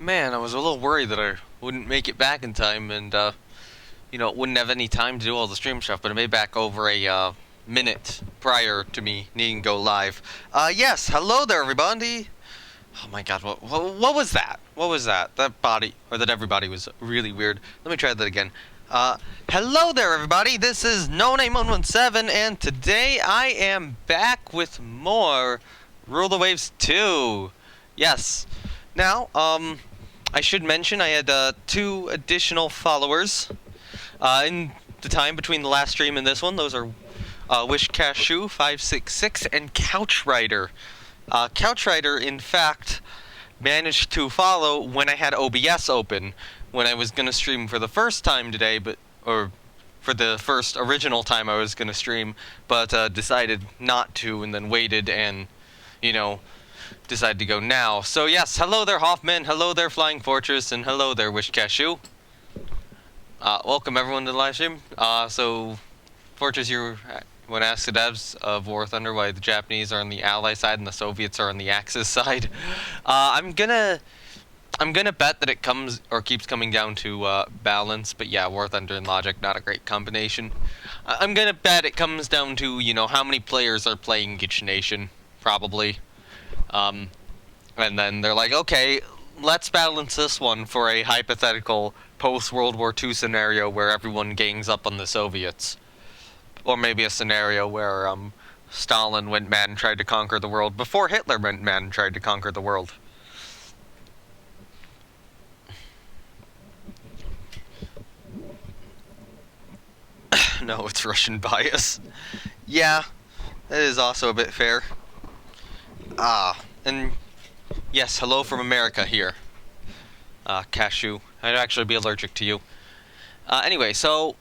Man, I was a little worried that I wouldn't make it back in time and, wouldn't have any time to do all the stream stuff, but I made back over a, minute prior to me needing to go live. Yes, hello there, everybody! Oh my god, what was that? What was that? That everybody was really weird. Let me try that again. Hello there, everybody! This is No Name 117, and today I am back with more Rule the Waves 2. Yes. Now, I should mention I had 2 additional followers in the time between the last stream and this one. Those are Wish Cashew 566 and Couchrider. Couchrider, in fact, managed to follow when I had OBS open when I was going to stream for the first time today, or for the first original time I was going to stream, but decided not to and then waited and, decided to go now. So yes, hello there Hoffman, hello there Flying Fortress, and hello there Wish Cashew. Welcome everyone to the live stream. So Fortress, you want to ask the devs of War Thunder why the Japanese are on the Ally side and the Soviets are on the Axis side. I'm gonna bet that it comes or keeps coming down to balance, but yeah, War Thunder and Logic, not a great combination. I'm gonna bet it comes down to, how many players are playing each nation, probably. And then they're like, okay, let's balance this one for a hypothetical post-World War II scenario where everyone gangs up on the Soviets. Or maybe a scenario where Stalin went mad and tried to conquer the world before Hitler went mad and tried to conquer the world. No, it's Russian bias. Yeah, that is also a bit fair. And yes, hello from America here. Cashew. I'd actually be allergic to you. Anyway, so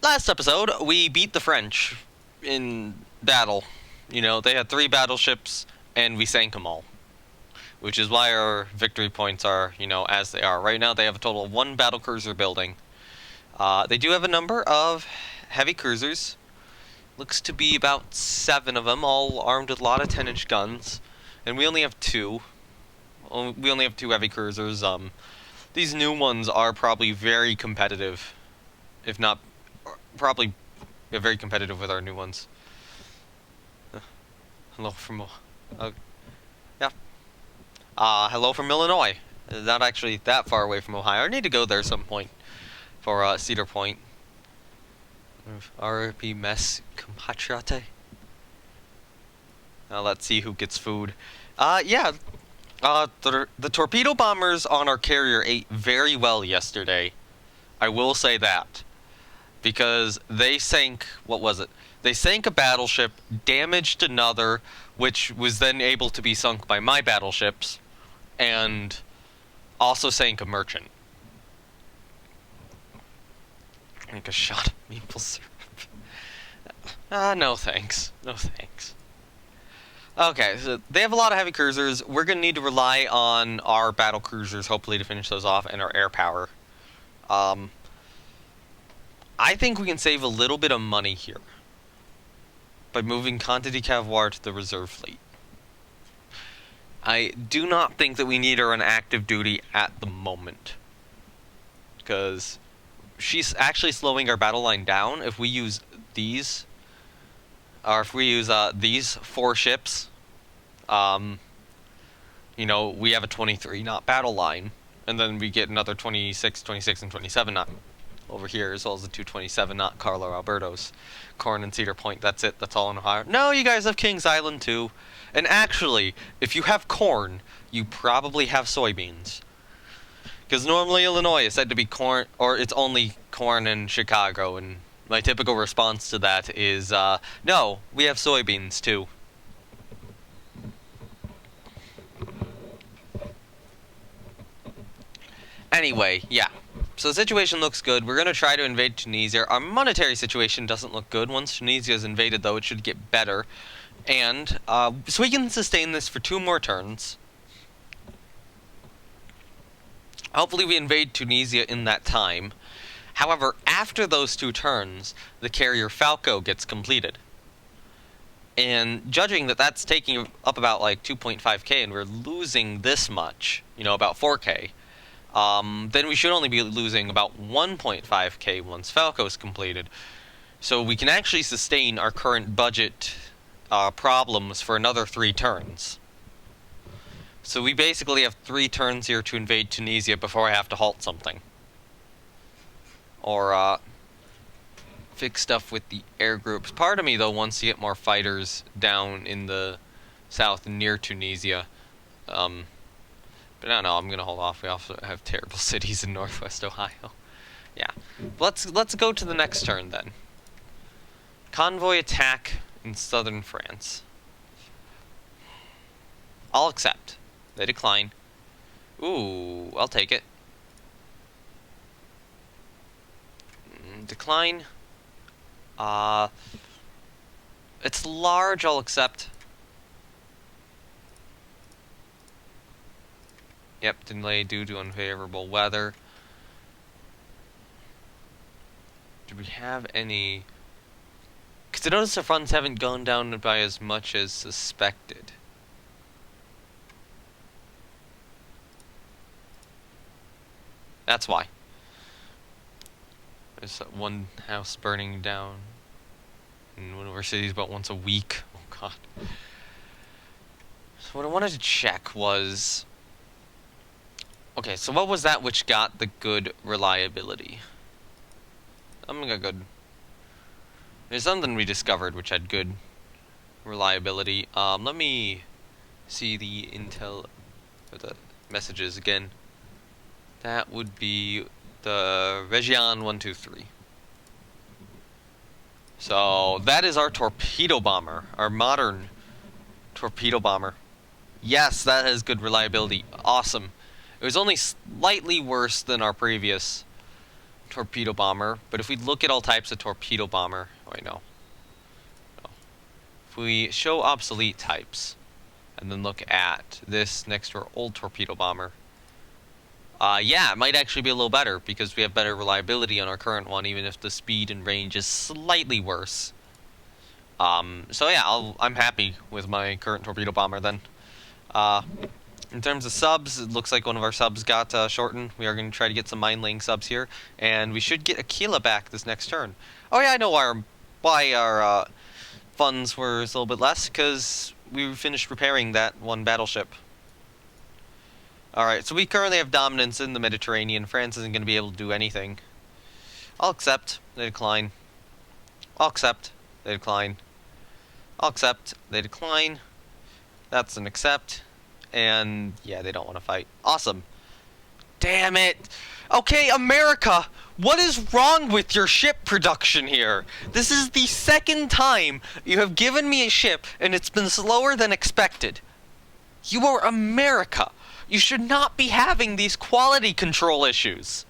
last episode, we beat the French in battle. They had 3 battleships, and we sank them all. Which is why our victory points are, as they are. Right now, they have a total of 1 battlecruiser building. They do have a number of heavy cruisers. Looks to be about 7 of them, all armed with a lot of 10-inch guns. And we only have 2. We only have 2 heavy cruisers. These new ones are probably very competitive. If not, probably very competitive with our new ones. Hello from... yeah. Hello from Illinois. Not actually that far away from Ohio. I need to go there some point for Cedar Point. RP Mess Compatriate. Now let's see who gets food. Yeah. The torpedo bombers on our carrier ate very well yesterday. I will say that. Because they sank, what was it? They sank a battleship, damaged another, which was then able to be sunk by my battleships, and also sank a merchant. Like a shot of maple syrup. No thanks. No thanks. Okay, so they have a lot of heavy cruisers. We're going to need to rely on our battle cruisers, hopefully, to finish those off, and our air power. I think we can save a little bit of money here by moving Conte de Cavoir to the reserve fleet. I do not think that we need her on active duty at the moment, because she's actually slowing our battle line down. If we use these, or if we use these 4 ships, we have a 23 knot battle line, and then we get another 26, and 27 knot over here, as well as the 227 knot Carlo Albertos, Corn and Cedar Point. That's it. That's all in Ohio. No, you guys have Kings Island too. And actually, if you have corn, you probably have soybeans. Because normally Illinois is said to be corn, or it's only corn in Chicago, and my typical response to that is, no, we have soybeans too. Anyway, yeah. So the situation looks good. We're going to try to invade Tunisia. Our monetary situation doesn't look good. Once Tunisia is invaded, though, it should get better. And, so we can sustain this for 2 more turns. Hopefully we invade Tunisia in that time. However, after those 2 turns, the carrier Falco gets completed. And judging that that's taking up about like 2.5k and we're losing this much, you know, about 4k, then we should only be losing about 1.5k once Falco is completed. So we can actually sustain our current budget problems for another 3 turns. So we basically have 3 turns here to invade Tunisia before I have to halt something. Or fix stuff with the air groups. Part of me, though, wants to get more fighters down in the south near Tunisia. But I don't know, I'm going to hold off. We also have terrible cities in northwest Ohio. Yeah. Let's go to the next turn, then. Convoy attack in southern France. I'll accept. They decline. Ooh, I'll take it. Decline. It's large, I'll accept. Yep, delay due to unfavorable weather. Do we have any... Because I notice the funds haven't gone down by as much as suspected. That's why. There's one house burning down in one of our cities about once a week. Oh god. So what I wanted to check was... Okay, so what was that which got the good reliability? I'm gonna go good. There's something we discovered which had good reliability. Let me see the intel, or the messages again. That would be the Region 123. So that is our torpedo bomber, our modern torpedo bomber. Yes, that has good reliability. Awesome. It was only slightly worse than our previous torpedo bomber, but if we look at all types of torpedo bomber, oh wait, no. If we show obsolete types, and then look at this next to our old torpedo bomber, yeah, it might actually be a little better, because we have better reliability on our current one, even if the speed and range is slightly worse. So yeah, I'm happy with my current torpedo bomber then. In terms of subs, it looks like one of our subs got shortened. We are going to try to get some mine-laying subs here, and we should get Aquila back this next turn. Oh yeah, I know why our funds were a little bit less, because we finished repairing that one battleship. Alright, so we currently have dominance in the Mediterranean. France isn't going to be able to do anything. I'll accept. They decline. I'll accept. They decline. I'll accept. They decline. That's an accept. And, yeah, they don't want to fight. Awesome. Damn it! Okay, America! What is wrong with your ship production here? This is the second time you have given me a ship, and it's been slower than expected. You are America! You should not be having these quality control issues.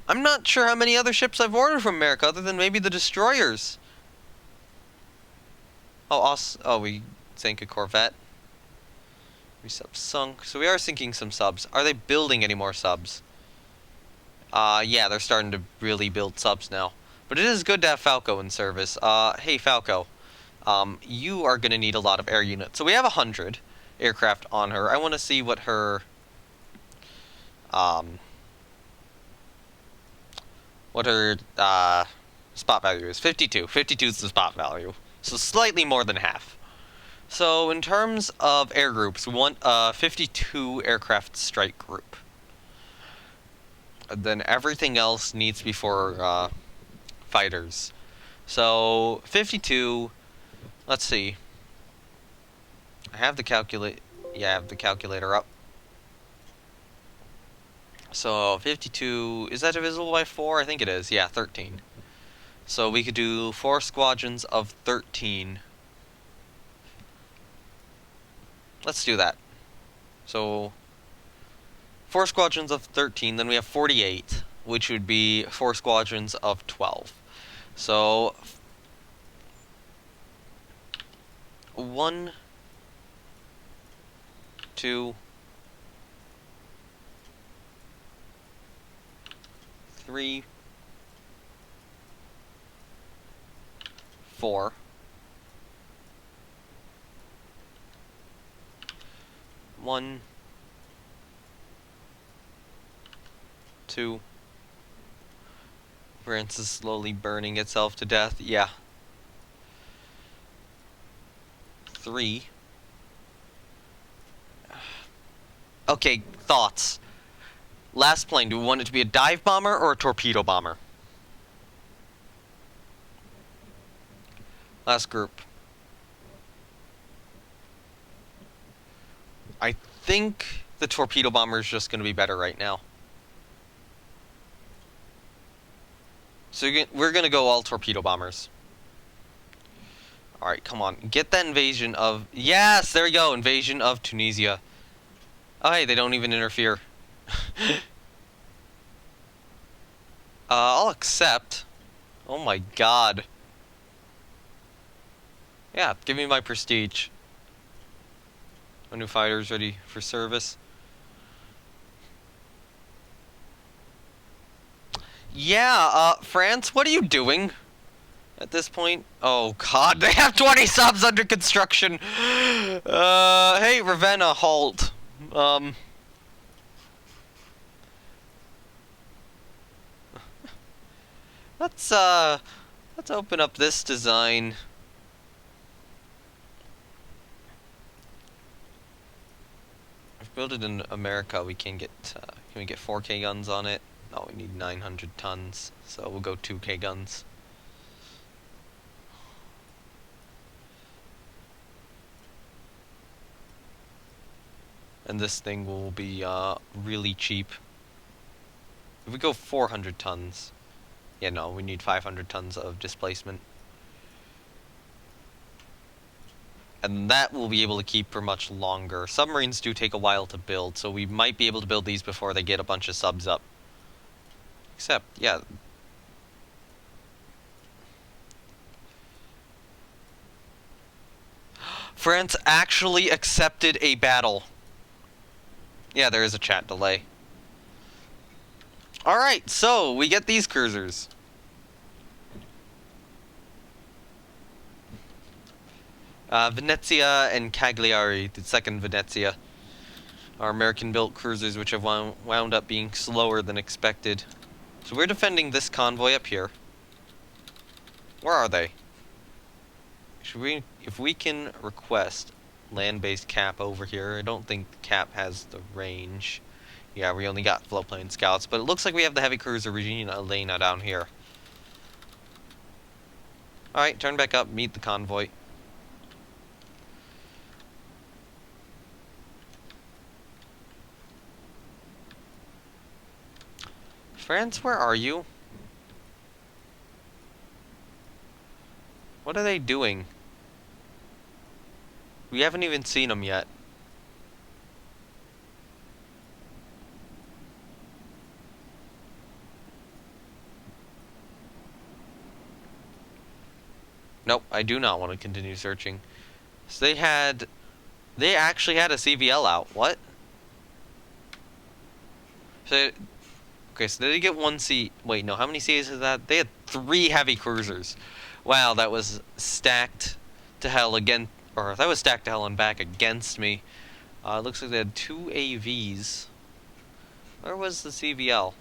I'm not sure how many other ships I've ordered from America other than maybe the destroyers. Oh, we sank a Corvette. We sunk. So we are sinking some subs. Are they building any more subs? Yeah, they're starting to really build subs now. But it is good to have Falco in service. Hey, Falco. You are going to need a lot of air units. So we have 100 aircraft on her. I want to see what her... what her, spot value is. 52. 52 is the spot value. So slightly more than half. So in terms of air groups, we want a 52 aircraft strike group. And then everything else needs to be for, fighters. So 52... Let's see. I have the I have the calculator up. So 52, is that divisible by 4? I think it is. Yeah, 13. So we could do 4 squadrons of 13. Let's do that. So 4 squadrons of 13, then we have 48, which would be 4 squadrons of 12. So 1, 2, 3, 4. One, 2. France is slowly burning itself to death. Yeah. 3. Okay, thoughts. Last plane, do we want it to be a dive bomber or a torpedo bomber? Last group. I think the torpedo bomber is just going to be better right now. So we're going to go all torpedo bombers. Alright, come on. Get that invasion of... Yes, there we go. Invasion of Tunisia. Oh, hey, they don't even interfere. I'll accept. Oh my god. Yeah, give me my prestige. My new fighter's ready for service. Yeah, France, what are you doing at this point? Oh god, they have 20 subs under construction. Hey, Ravenna, halt. Let's open up this design. If we build it in America, we can we get 4K guns on it? No, we need 900 tons, so we'll go 2K guns. And this thing will be really cheap. If we go 400 tons, yeah, no, we need 500 tons of displacement. And that we'll be able to keep for much longer. Submarines do take a while to build, so we might be able to build these before they get a bunch of subs up. Except, yeah. France actually accepted a battle. Yeah, there is a chat delay. Alright, so we get these cruisers. Venezia and Cagliari, the second Venezia, are American-built cruisers which have wound up being slower than expected. So we're defending this convoy up here. Where are they? If we can request land-based cap over here, I don't think cap has the range. Yeah, we only got floatplane scouts, but it looks like we have the heavy cruiser Regina Elena down here. Alright, turn back up, meet the convoy. France, where are you? What are they doing? We haven't even seen them yet. Nope, I do not want to continue searching. So they actually had a CVL out. What? So, okay, so did they get one C? Wait, no, how many Cs is that? They had 3 heavy cruisers. Wow, that was stacked to hell again. Or that was stacked to hell and back against me. It looks like they had 2 AVs. Where was the CVL?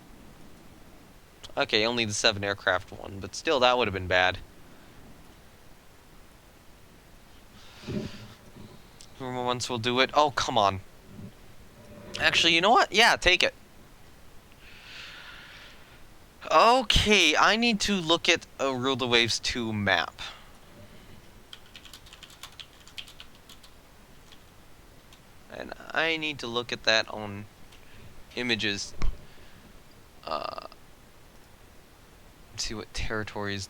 Okay, only the 7 aircraft one, but still, that would have been bad. Once we'll do it. Oh, come on. Actually, you know what? Yeah, take it. Okay, I need to look at a Rule the Waves 2 map. And I need to look at that on images. See what territories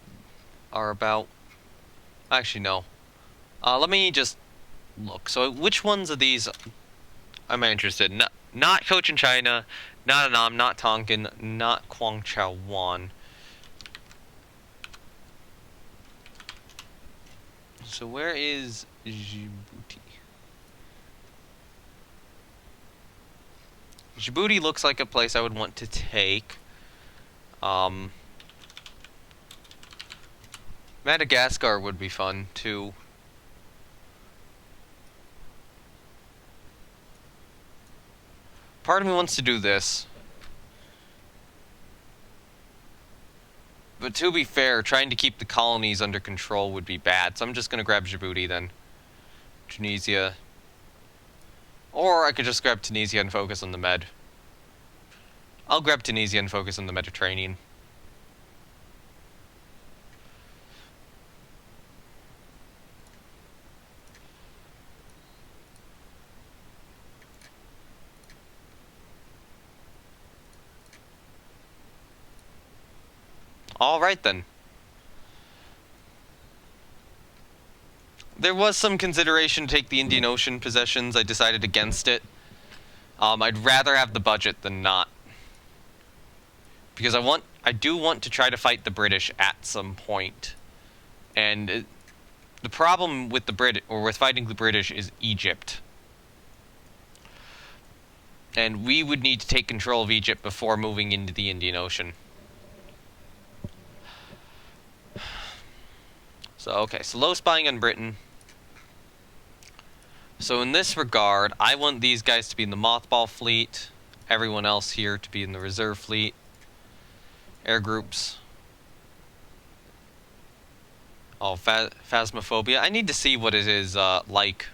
are about. Actually, no. Let me just look. So, which ones of these am I interested in? Not Cochin China, not Annam, not Tonkin, not Kwangchawan. So, where is Djibouti? Djibouti looks like a place I would want to take. Madagascar would be fun, too. Part of me wants to do this. But to be fair, trying to keep the colonies under control would be bad, so I'm just gonna grab Djibouti then. Tunisia. Or I could just grab Tunisia and focus on the Med. I'll grab Tunisia and focus on the Mediterranean. Alright then. There was some consideration to take the Indian Ocean possessions. I decided against it. I'd rather have the budget than not. Because I do want to try to fight the British at some point. And the problem with with fighting the British is Egypt. And we would need to take control of Egypt before moving into the Indian Ocean. So, okay, so low spying on Britain. So in this regard, I want these guys to be in the mothball fleet. Everyone else here to be in the reserve fleet. Air groups. Oh, phasmophobia. I need to see what it is like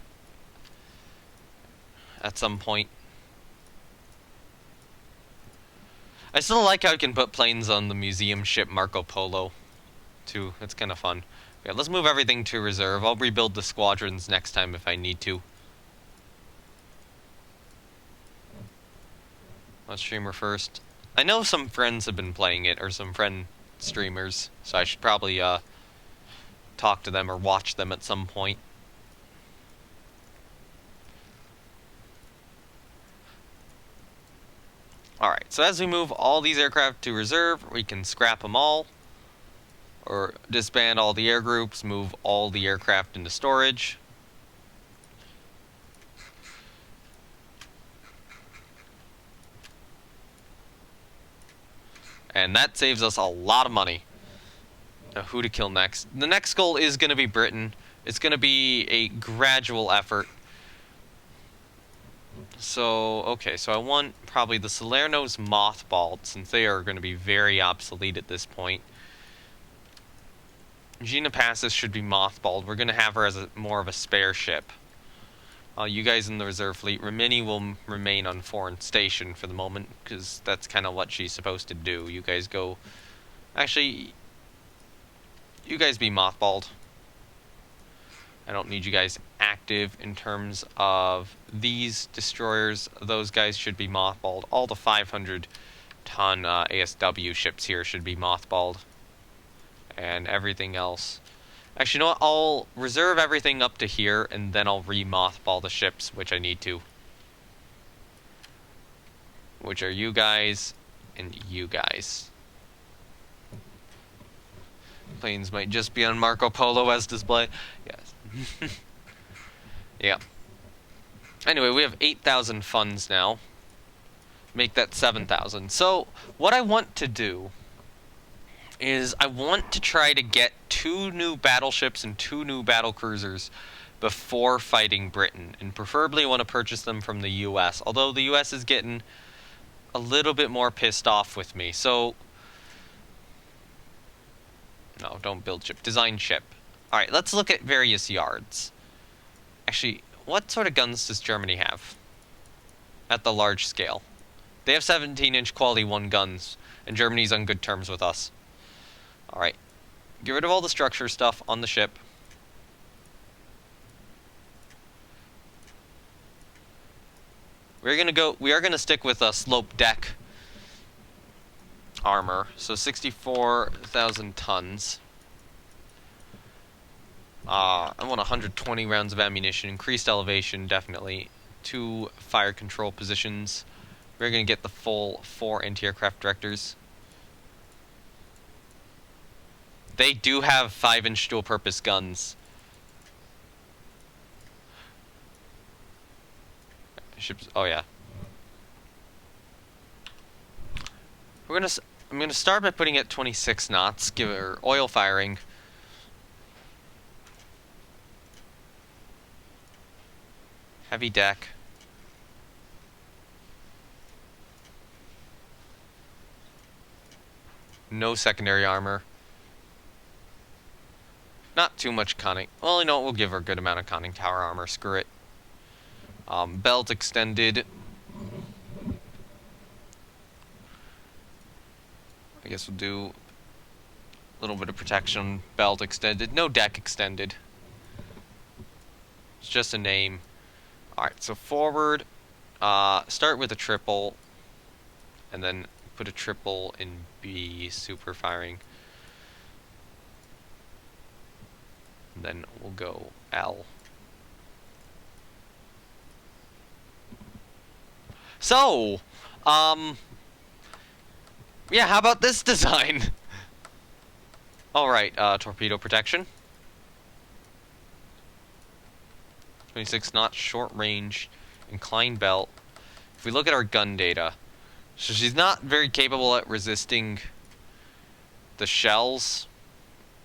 at some point. I still like how I can put planes on the museum ship Marco Polo, too. It's kind of fun. Okay, let's move everything to reserve. I'll rebuild the squadrons next time if I need to. Let's streamer first. I know some friends have been playing it, or some friend streamers, so I should probably talk to them or watch them at some point. Alright, so as we move all these aircraft to reserve, we can scrap them all, or disband all the air groups, move all the aircraft into storage. And that saves us a lot of money. Now, who to kill next? The next goal is going to be Britain. It's going to be a gradual effort. So, okay, so I want probably the Salerno's mothballed, since they are going to be very obsolete at this point. Gina Passes should be mothballed. We're going to have her as more of a spare ship. You guys in the reserve fleet. Rimini will remain on foreign station for the moment, because that's kind of what she's supposed to do. You guys go... Actually, you guys be mothballed. I don't need you guys active in terms of these destroyers. Those guys should be mothballed. All the 500-ton ASW ships here should be mothballed. And everything else. Actually, you know what? I'll reserve everything up to here, and then I'll re-mothball the ships, which I need to. Which are you guys, and you guys. Planes might just be on Marco Polo as display. Yes. Yeah. Anyway, we have 8,000 funds now. Make that 7,000. So, what I want to do is I want to try to get 2 new battleships and 2 new battle cruisers before fighting Britain, and preferably want to purchase them from the US, although the US is getting a little bit more pissed off with me. So no, don't build ship, design ship. Alright, let's look at various yards. Actually, what sort of guns does Germany have at the large scale? They have 17-inch quality 1 guns, and Germany's on good terms with us. Alright, get rid of all the structure stuff on the ship. We are gonna stick with a slope deck armor, so 64,000 tons. I want 120 rounds of ammunition, increased elevation, definitely. 2 fire control positions. We're gonna get the full 4 anti-aircraft directors. They do have 5-inch dual-purpose guns. Ships. Oh yeah. I'm gonna start by putting it 26 knots. Give her oil firing. Heavy deck. No secondary armor. Not too much conning. Well, you know what? We'll give her a good amount of conning tower armor. Screw it. Belt extended. I guess we'll do a little bit of protection. Belt extended. No deck extended. It's just a name. Alright, so forward. Start with a triple. And then put a triple in B. Super firing. And then we'll go L. So, yeah, how about this design? Alright, torpedo protection. 26 knots, short range, inclined belt. If we look at our gun data, so she's not very capable at resisting the shells,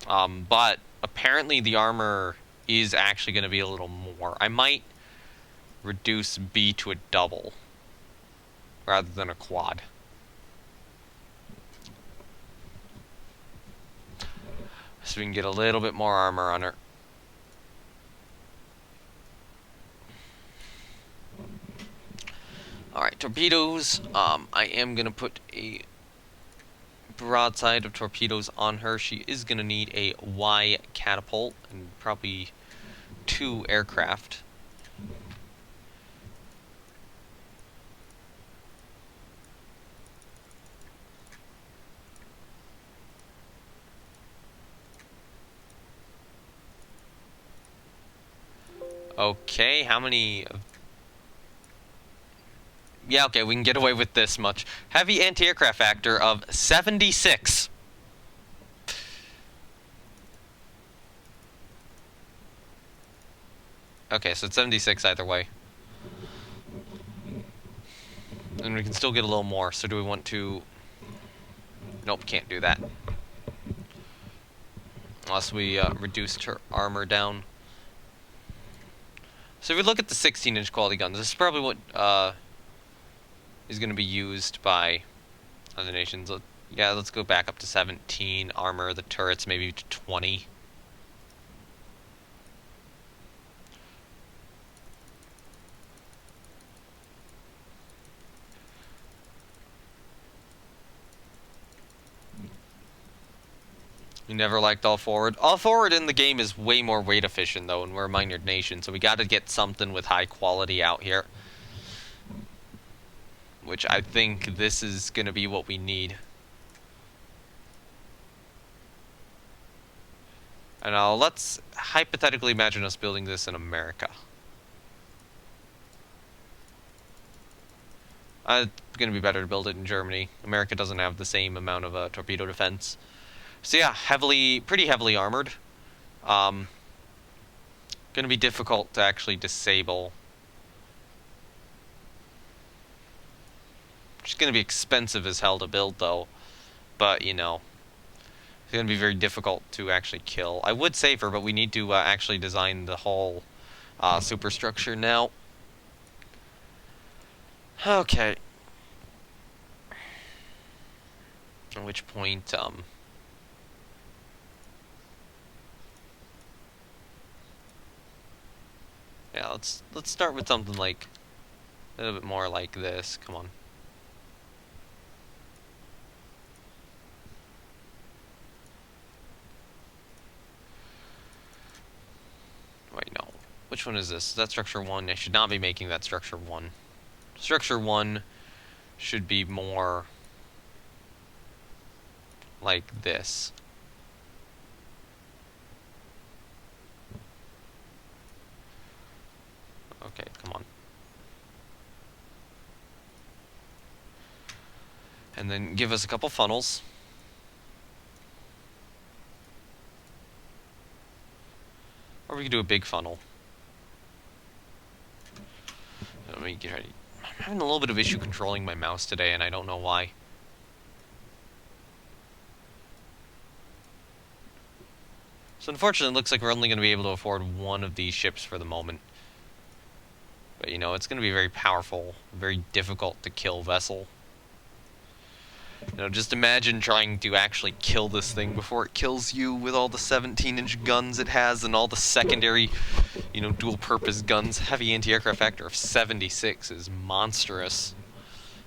but apparently the armor is actually going to be a little more. I might reduce B to a double rather than a quad. So we can get a little bit more armor on her. Alright, torpedoes. I am going to put a broadside of torpedoes on her. She is going to need a Y catapult and probably 2 aircraft. Okay, how many? Yeah, okay, we can get away with this much. Heavy anti-aircraft factor of 76. Okay, so it's 76 either way. And we can still get a little more, so do we want to... Nope, can't do that. Unless we reduced her armor down. So if we look at the 16-inch quality guns, this is probably what is going to be used by other nations. Yeah, let's go back up to 17. Armor the turrets maybe to 20. You never liked all forward. All forward in the game is way more weight efficient though, and we're a minored nation, so we got to get something with high quality out here. Which I think this is going to be what we need. And now let's hypothetically imagine us building this in America. It's going to be better to build it in Germany. America doesn't have the same amount of torpedo defense. So yeah, pretty heavily armored. Going to be difficult to actually disable. It's going to be expensive as hell to build though. But, you know, it's going to be very difficult to actually kill. I would save her, but we need to actually design the whole superstructure now. Okay. At which point, yeah, let's start with something like a little bit more like this. Come on. Wait, no. Which one is this? Is that structure 1? I should not be making that structure 1. Structure 1 should be more like this. Okay, come on. And then give us a couple funnels. Or we could do a big funnel. Let me get ready. I'm having a little bit of issue controlling my mouse today, and I don't know why. So unfortunately, it looks like we're only going to be able to afford one of these ships for the moment. But, you know, it's going to be very powerful, very difficult to kill vessel. You know, just imagine trying to actually kill this thing before it kills you with all the 17-inch guns it has and all the secondary, you know, dual-purpose guns. Heavy anti-aircraft factor of 76 is monstrous.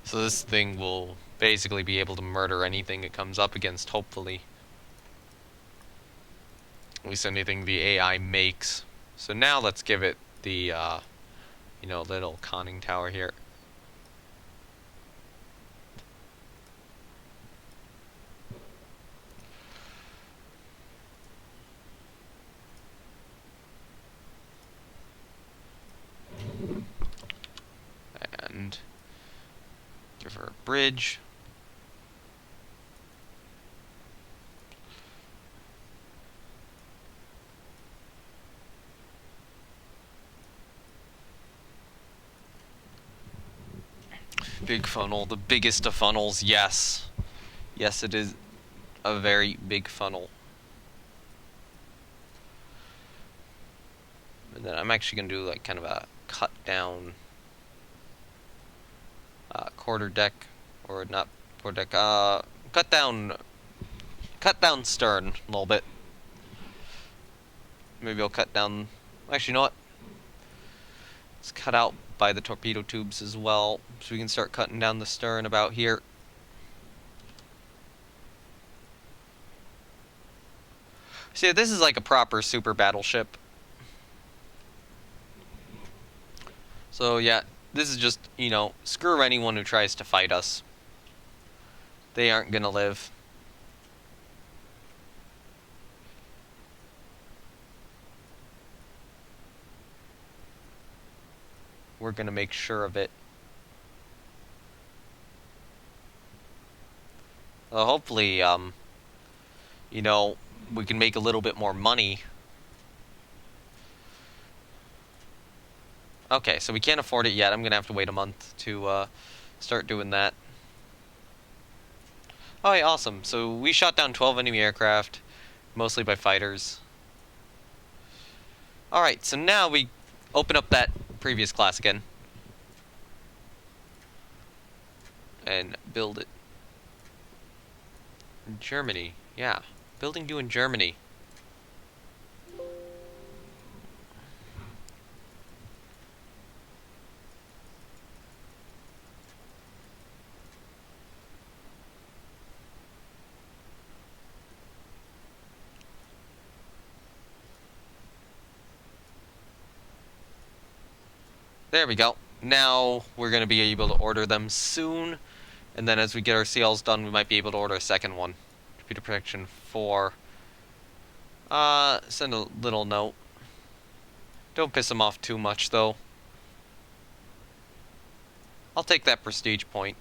So this thing will basically be able to murder anything it comes up against, hopefully. At least anything the AI makes. So now let's give it the, you know, little conning tower here. And give her a bridge. Big funnel, the biggest of funnels, yes. Yes, it is a very big funnel. And then I'm actually going to do like kind of a cut down quarter deck, or not quarter deck, cut down stern a little bit. Maybe I'll cut down, actually, you know what? Let's cut out by the torpedo tubes as well, so we can start cutting down the stern about here. See, this is like a proper super battleship. So yeah, this is just, you know, screw anyone who tries to fight us. They aren't gonna live. We're gonna make sure of it. Well, hopefully, you know, we can make a little bit more money. Okay, so we can't afford it yet. I'm gonna have to wait a month to start doing that. Oh, yeah, awesome. So we shot down 12 enemy aircraft, mostly by fighters. Alright, so now we open up that previous class again. And build it. In Germany, yeah. Building you in Germany. There we go. Now we're going to be able to order them soon. And then as we get our CLs done, we might be able to order a second one. Computer protection 4. Send a little note. Don't piss them off too much, though. I'll take that prestige point.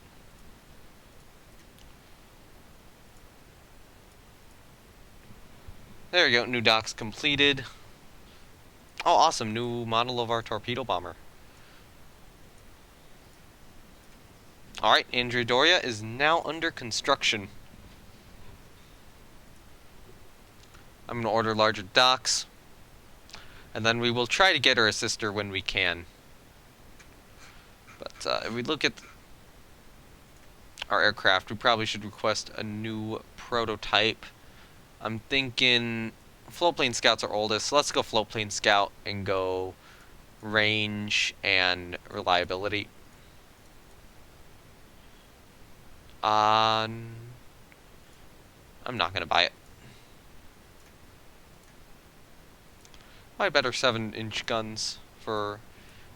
There we go. New docks completed. Oh, awesome. New model of our torpedo bomber. Alright, Andrea is now under construction. I'm going to order larger docks. And then we will try to get her a sister when we can. But if we look at our aircraft, we probably should request a new prototype. I'm thinking floatplane scouts are oldest, so let's go floatplane scout and go range and reliability. I'm not gonna buy it. Probably better 7-inch guns for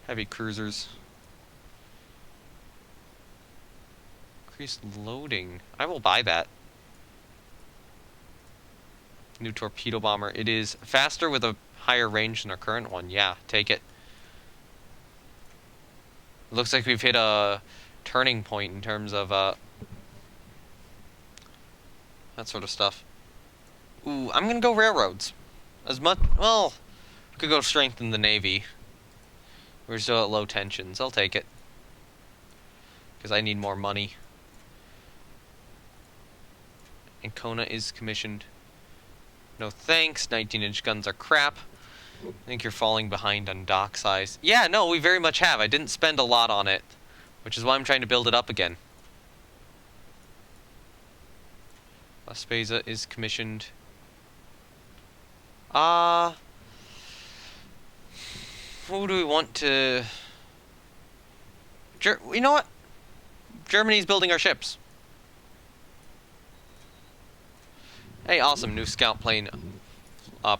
heavy cruisers. Increased loading. I will buy that. New torpedo bomber. It is faster with a higher range than our current one. Yeah, take it. It looks like we've hit a turning point in terms of that sort of stuff. Ooh, I'm gonna go railroads. As much, well, could go strengthen the Navy. We're still at low tensions. I'll take it. Because I need more money. And Kona is commissioned. No thanks. 19-inch guns are crap. I think you're falling behind on dock size. Yeah, no, we very much have. I didn't spend a lot on it, which is why I'm trying to build it up again. Vespasian is commissioned. Who do we want to... You know what? Germany's building our ships. Hey, awesome, new scout plane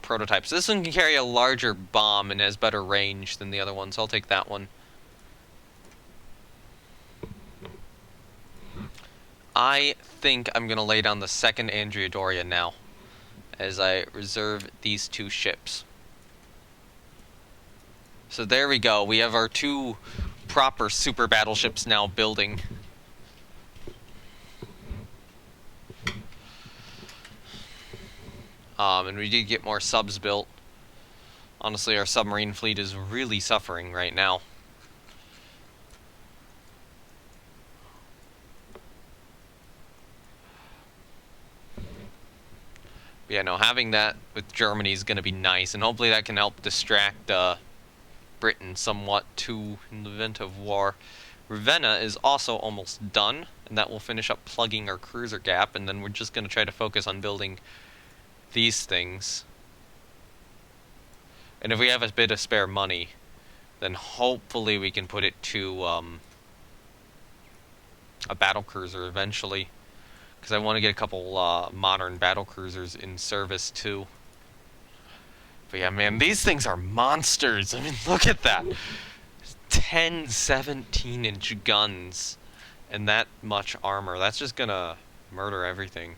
prototypes. This one can carry a larger bomb and has better range than the other one, so I'll take that one. I think I'm going to lay down the second Andrea Doria now, as I reserve these two ships. So there we go. We have our two proper super battleships now building. And we did get more subs built. Honestly, our submarine fleet is really suffering right now. But yeah, no, having that with Germany is going to be nice, and hopefully that can help distract Britain somewhat too in the event of war. Ravenna is also almost done, and that will finish up plugging our cruiser gap, and then we're just going to try to focus on building these things. And if we have a bit of spare money, then hopefully we can put it to a battle cruiser eventually. Because I want to get a couple modern battle cruisers in service too. But yeah, man, these things are monsters. I mean, look at that. 10 17-inch guns and that much armor. That's just gonna murder everything.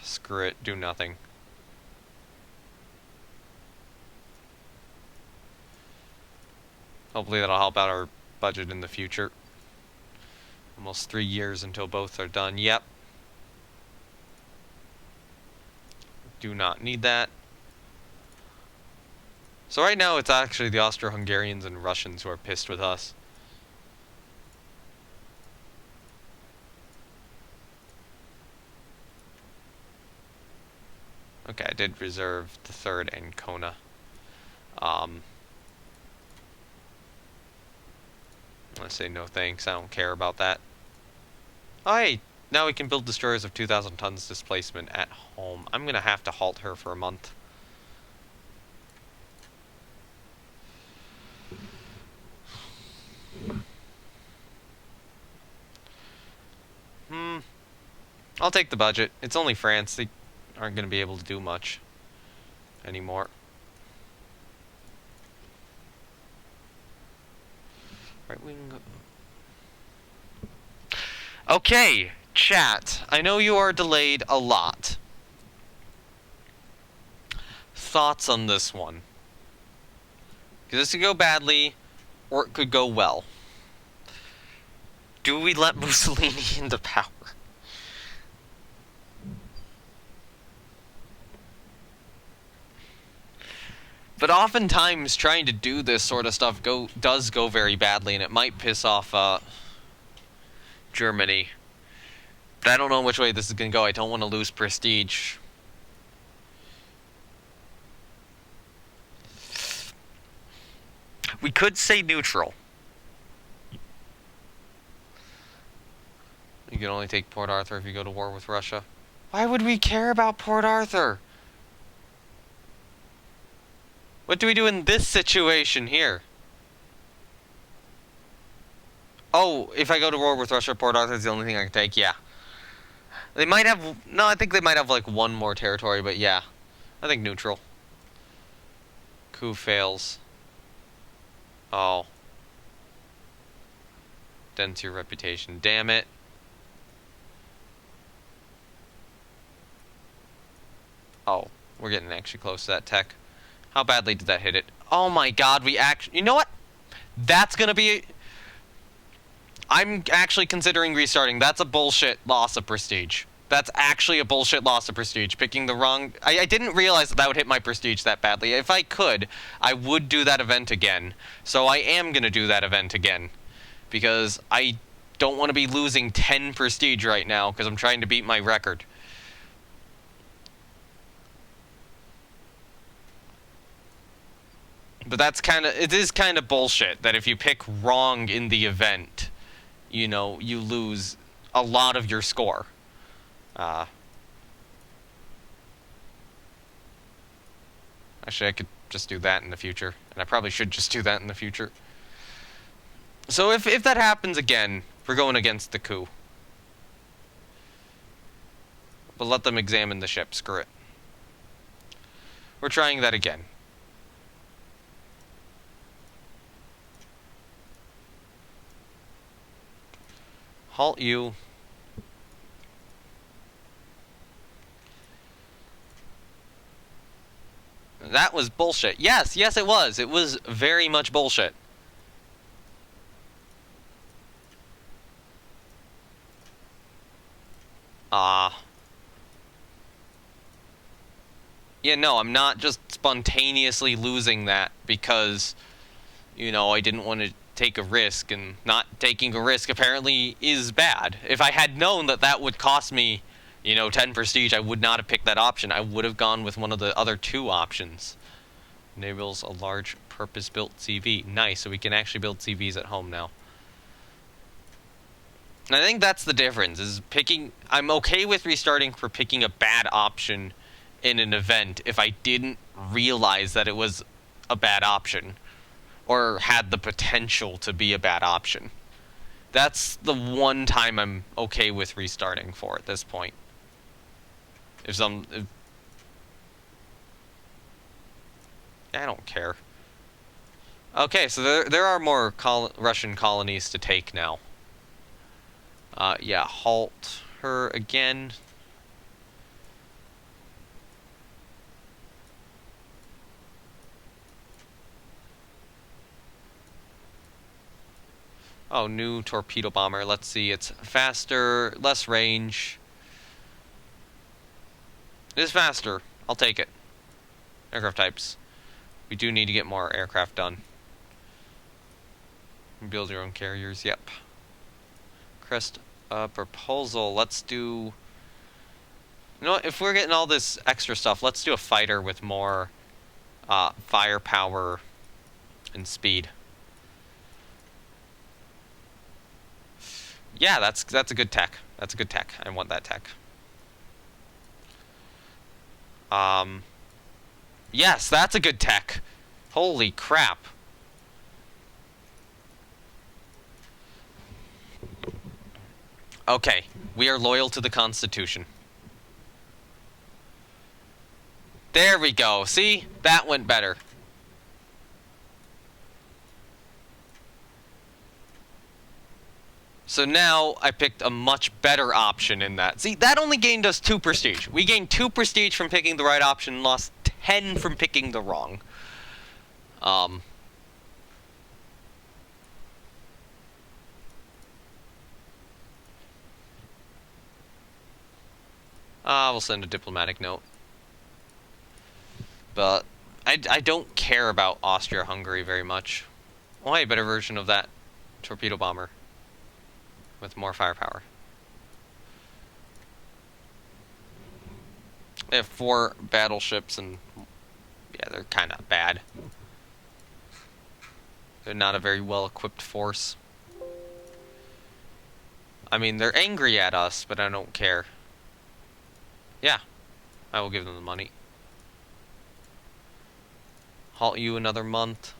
Screw it. Do nothing. Hopefully that'll help out our budget in the future. Almost 3 years until both are done. Yep. Do not need that. So right now it's actually the Austro-Hungarians and Russians who are pissed with us. Okay, I did reserve the third Ancona. Let's say no thanks, I don't care about that. Oh hey, now we can build destroyers of 2,000 tons displacement at home. I'm gonna have to halt her for a month. I'll take the budget. It's only France. They aren't going to be able to do much anymore. Right wing. Okay, chat. I know you are delayed a lot. Thoughts on this one? Because this could go badly, or it could go well. Do we let Mussolini into power? But oftentimes, trying to do this sort of stuff does go very badly, and it might piss off Germany. But I don't know which way this is going to go. I don't want to lose prestige. We could say neutral. You can only take Port Arthur if you go to war with Russia. Why would we care about Port Arthur? What do we do in this situation here? Oh, if I go to war with Russia, Port Arthur is the only thing I can take? Yeah. They might have... No, I think they might have like one more territory, but yeah. I think neutral. Coup fails. Oh. Dents your reputation. Damn it. Oh, we're getting actually close to that tech. How badly did that hit it? Oh my god, we actually... You know what? That's gonna be... I'm actually considering restarting. That's a bullshit loss of prestige. That's actually a bullshit loss of prestige. Picking the wrong... I didn't realize that would hit my prestige that badly. If I could, I would do that event again. So I am gonna do that event again. Because I don't want to be losing 10 prestige right now, because I'm trying to beat my record. But it is kind of bullshit that if you pick wrong in the event, you know, you lose a lot of your score. Actually, I could just do that in the future. And I probably should just do that in the future. So if that happens again, we're going against the coup. But let them examine the ship. Screw it. We're trying that again. Halt you. That was bullshit. Yes, it was. It was very much bullshit. Yeah, no, I'm not just spontaneously losing that because, you know, I didn't want to take a risk, and not taking a risk apparently is bad. If I had known that that would cost me, you know, 10 prestige, I would not have picked that option. I would have gone with one of the other two options. Enables a large purpose-built CV. Nice, so we can actually build CVs at home now. And I think that's the difference, is picking... I'm okay with restarting for picking a bad option in an event if I didn't realize that it was a bad option, or had the potential to be a bad option. That's the one time I'm okay with restarting for at this point. I don't care. Okay, so there are more Russian colonies to take now. Yeah, halt her again. Oh, new torpedo bomber. Let's see, it's faster, less range. It is faster. I'll take it. Aircraft types. We do need to get more aircraft done. Build your own carriers, yep. Crest proposal. Let's do... You know what, if we're getting all this extra stuff, let's do a fighter with more firepower and speed. Yeah, that's a good tech. That's a good tech. I want that tech. Yes, that's a good tech. Holy crap. Okay, we are loyal to the Constitution. There we go. See? That went better. So now I picked a much better option in that. See, that only gained us 2 prestige. We gained 2 prestige from picking the right option and lost 10 from picking the wrong. We'll send a diplomatic note. But I don't care about Austria-Hungary very much. Oh, hey, a better version of that torpedo bomber with more firepower. They have 4 battleships, and yeah, they're kind of bad. They're not a very well-equipped force. I mean, they're angry at us, but I don't care. Yeah, I will give them the money. Halt you another month.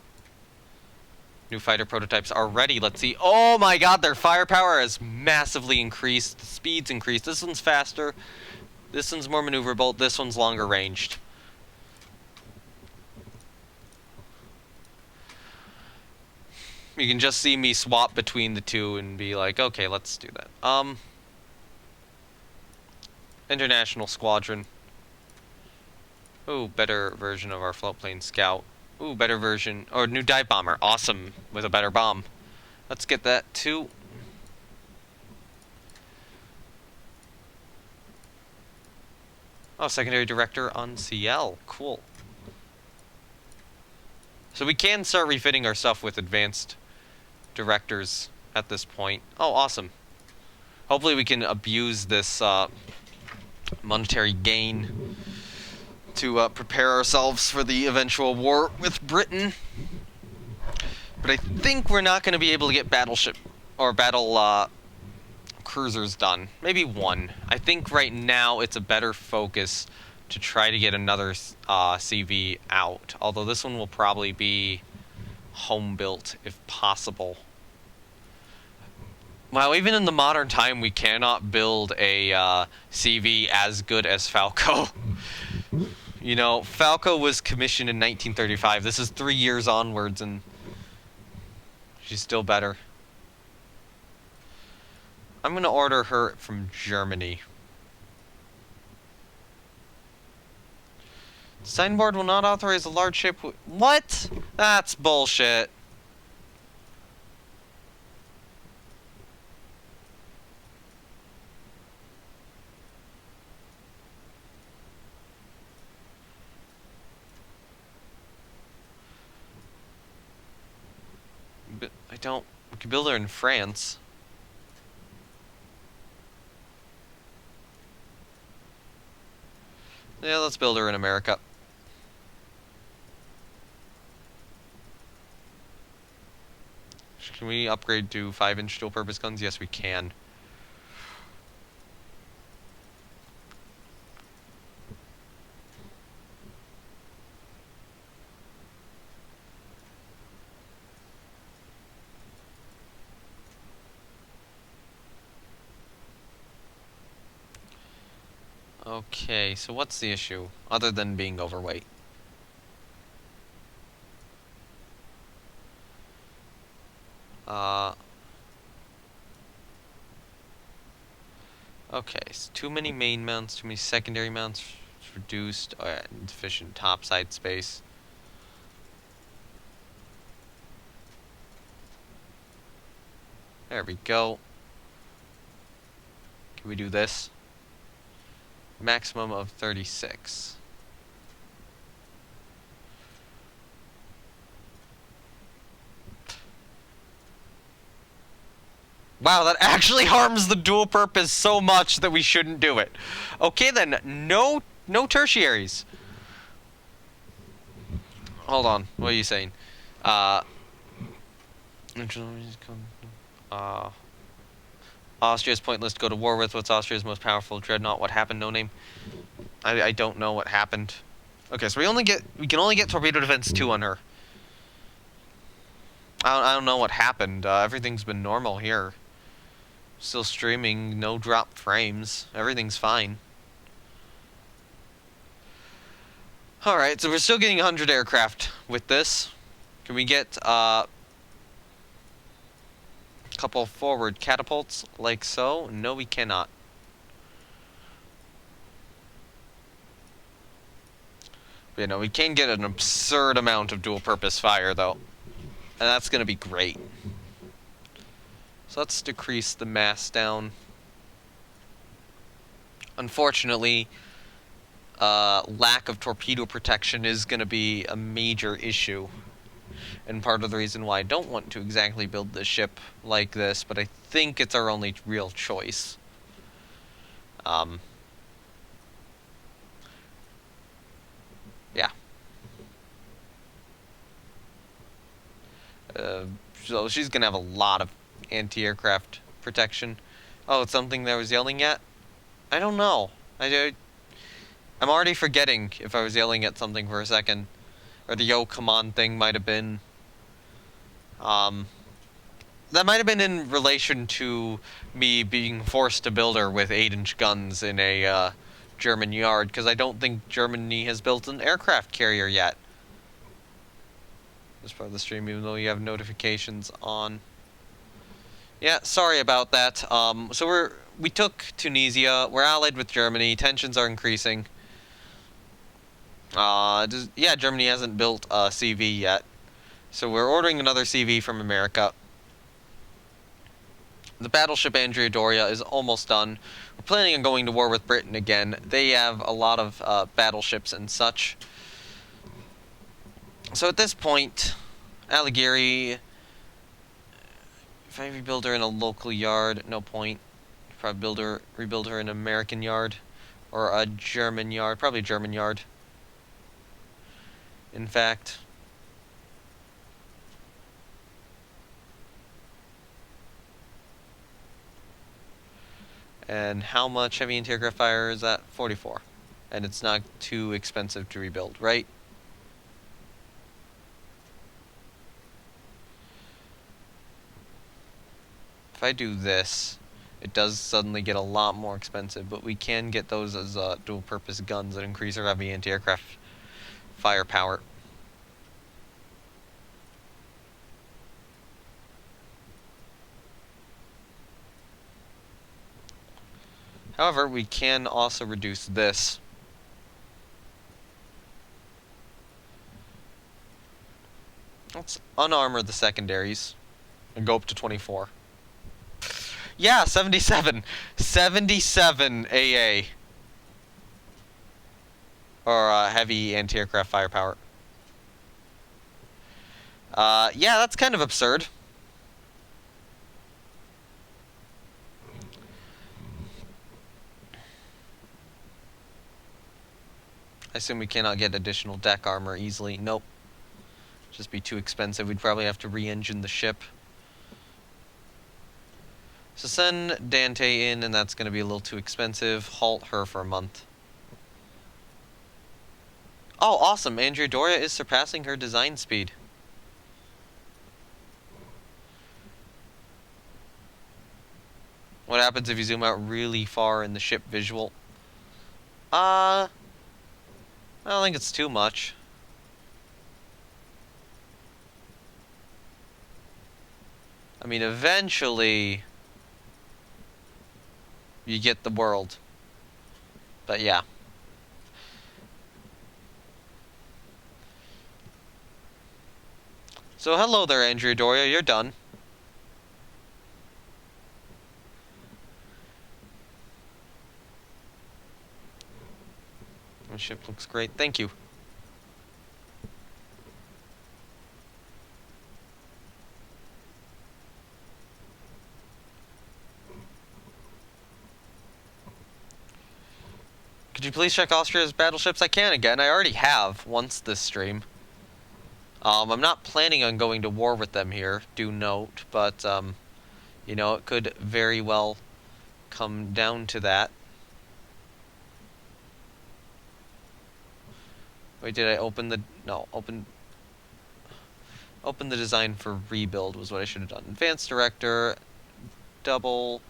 New fighter prototypes are ready. Let's see. Oh my god, their firepower has massively increased. The speed's increased. This one's faster. This one's more maneuverable. This one's longer ranged. You can just see me swap between the two and be like, okay, let's do that. International Squadron. Ooh, better version of our floatplane Scout. Ooh, better version, or new dive bomber. Awesome, with a better bomb. Let's get that too. Oh, secondary director on CL. Cool. So we can start refitting our stuff with advanced directors at this point. Oh, awesome. Hopefully we can abuse this monetary gain to prepare ourselves for the eventual war with Britain. But I think we're not going to be able to get battleship or battle cruisers done. Maybe one. I think right now it's a better focus to try to get another CV out. Although this one will probably be home built if possible. Wow, even in the modern time, we cannot build a CV as good as Falco. You know, Falco was commissioned in 1935. This is 3 years onwards, and she's still better. I'm going to order her from Germany. Design board will not authorize a large ship. What? That's bullshit. But I don't. We can build her in France. Yeah, let's build her in America. Can we upgrade to 5-inch dual-purpose guns? Yes, we can. Okay, so what's the issue, other than being overweight? Okay, so too many main mounts, too many secondary mounts, reduced, insufficient topside space. There we go. Can we do this? Maximum of 36. Wow, that actually harms the dual purpose so much that we shouldn't do it. Okay then, no tertiaries. Hold on, what are you saying? Austria's pointless to go to war with. What's Austria's most powerful dreadnought? What happened? No name. I don't know what happened. Okay, so we can only get torpedo defense 2 on her. I don't know what happened. Everything's been normal here. Still streaming, no drop frames. Everything's fine. Alright, so we're still getting 100 aircraft with this. Can we get a couple forward catapults like so? No, we cannot. But, you know, we can get an absurd amount of dual-purpose fire, though. And that's going to be great. So let's decrease the mass down. Unfortunately, lack of torpedo protection is going to be a major issue. And part of the reason why I don't want to exactly build this ship like this, but I think it's our only real choice. Yeah. So she's going to have a lot of anti-aircraft protection. Oh, it's something that I was yelling at? I don't know. I'm already forgetting if I was yelling at something for a second. Or the yo, come on thing might have been. That might have been in relation to me being forced to build her with 8-inch guns in a German yard, because I don't think Germany has built an aircraft carrier yet. This part of the stream, even though you have notifications on. Yeah, sorry about that. So we took Tunisia. We're allied with Germany. Tensions are increasing. Yeah, Germany hasn't built a CV yet. So we're ordering another CV from America. The battleship Andrea Doria is almost done. We're planning on going to war with Britain again. They have a lot of battleships and such. So at this point, Allegheny, if I rebuild her in a local yard, no point. Probably rebuild her in an American yard or a German yard, probably a German yard. in fact. And how much heavy anti-aircraft fire is that? 44. And it's not too expensive to rebuild, right? If I do this, it does suddenly get a lot more expensive, but we can get those as dual-purpose guns that increase our heavy anti-aircraft firepower. However, we can also reduce this. Let's unarmor the secondaries and go up to 24. Yeah, 77. 77 AA. Or heavy anti-aircraft firepower. Yeah, that's kind of absurd. I assume we cannot get additional deck armor easily. Nope. Just be too expensive. We'd probably have to re-engine the ship. So send Dante in, and that's going to be a little too expensive. Halt her for a month. Oh, awesome. Andrea Doria is surpassing her design speed. What happens if you zoom out really far in the ship visual? I don't think it's too much. I mean, eventually you get the world. But yeah. So hello there, Andrea Doria. You're done. The ship looks great. Thank you. Could you please check Austria's battleships? I can again. I already have once this stream. I'm not planning on going to war with them here, do note, but, you know, it could very well come down to that. Wait, did I open the... No, open the design for rebuild was what I should have done. Advanced Director, 0,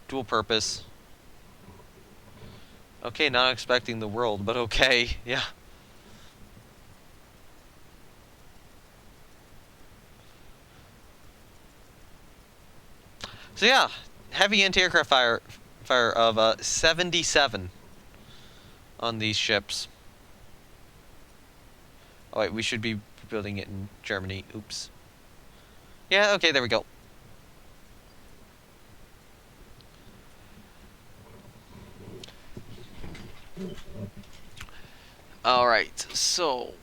dual purpose. Okay, not expecting the world, but okay, yeah. So yeah, heavy anti-aircraft fire of 77 on these ships. Oh wait, we should be building it in Germany. Oops. Yeah, okay, there we go. Alright, so...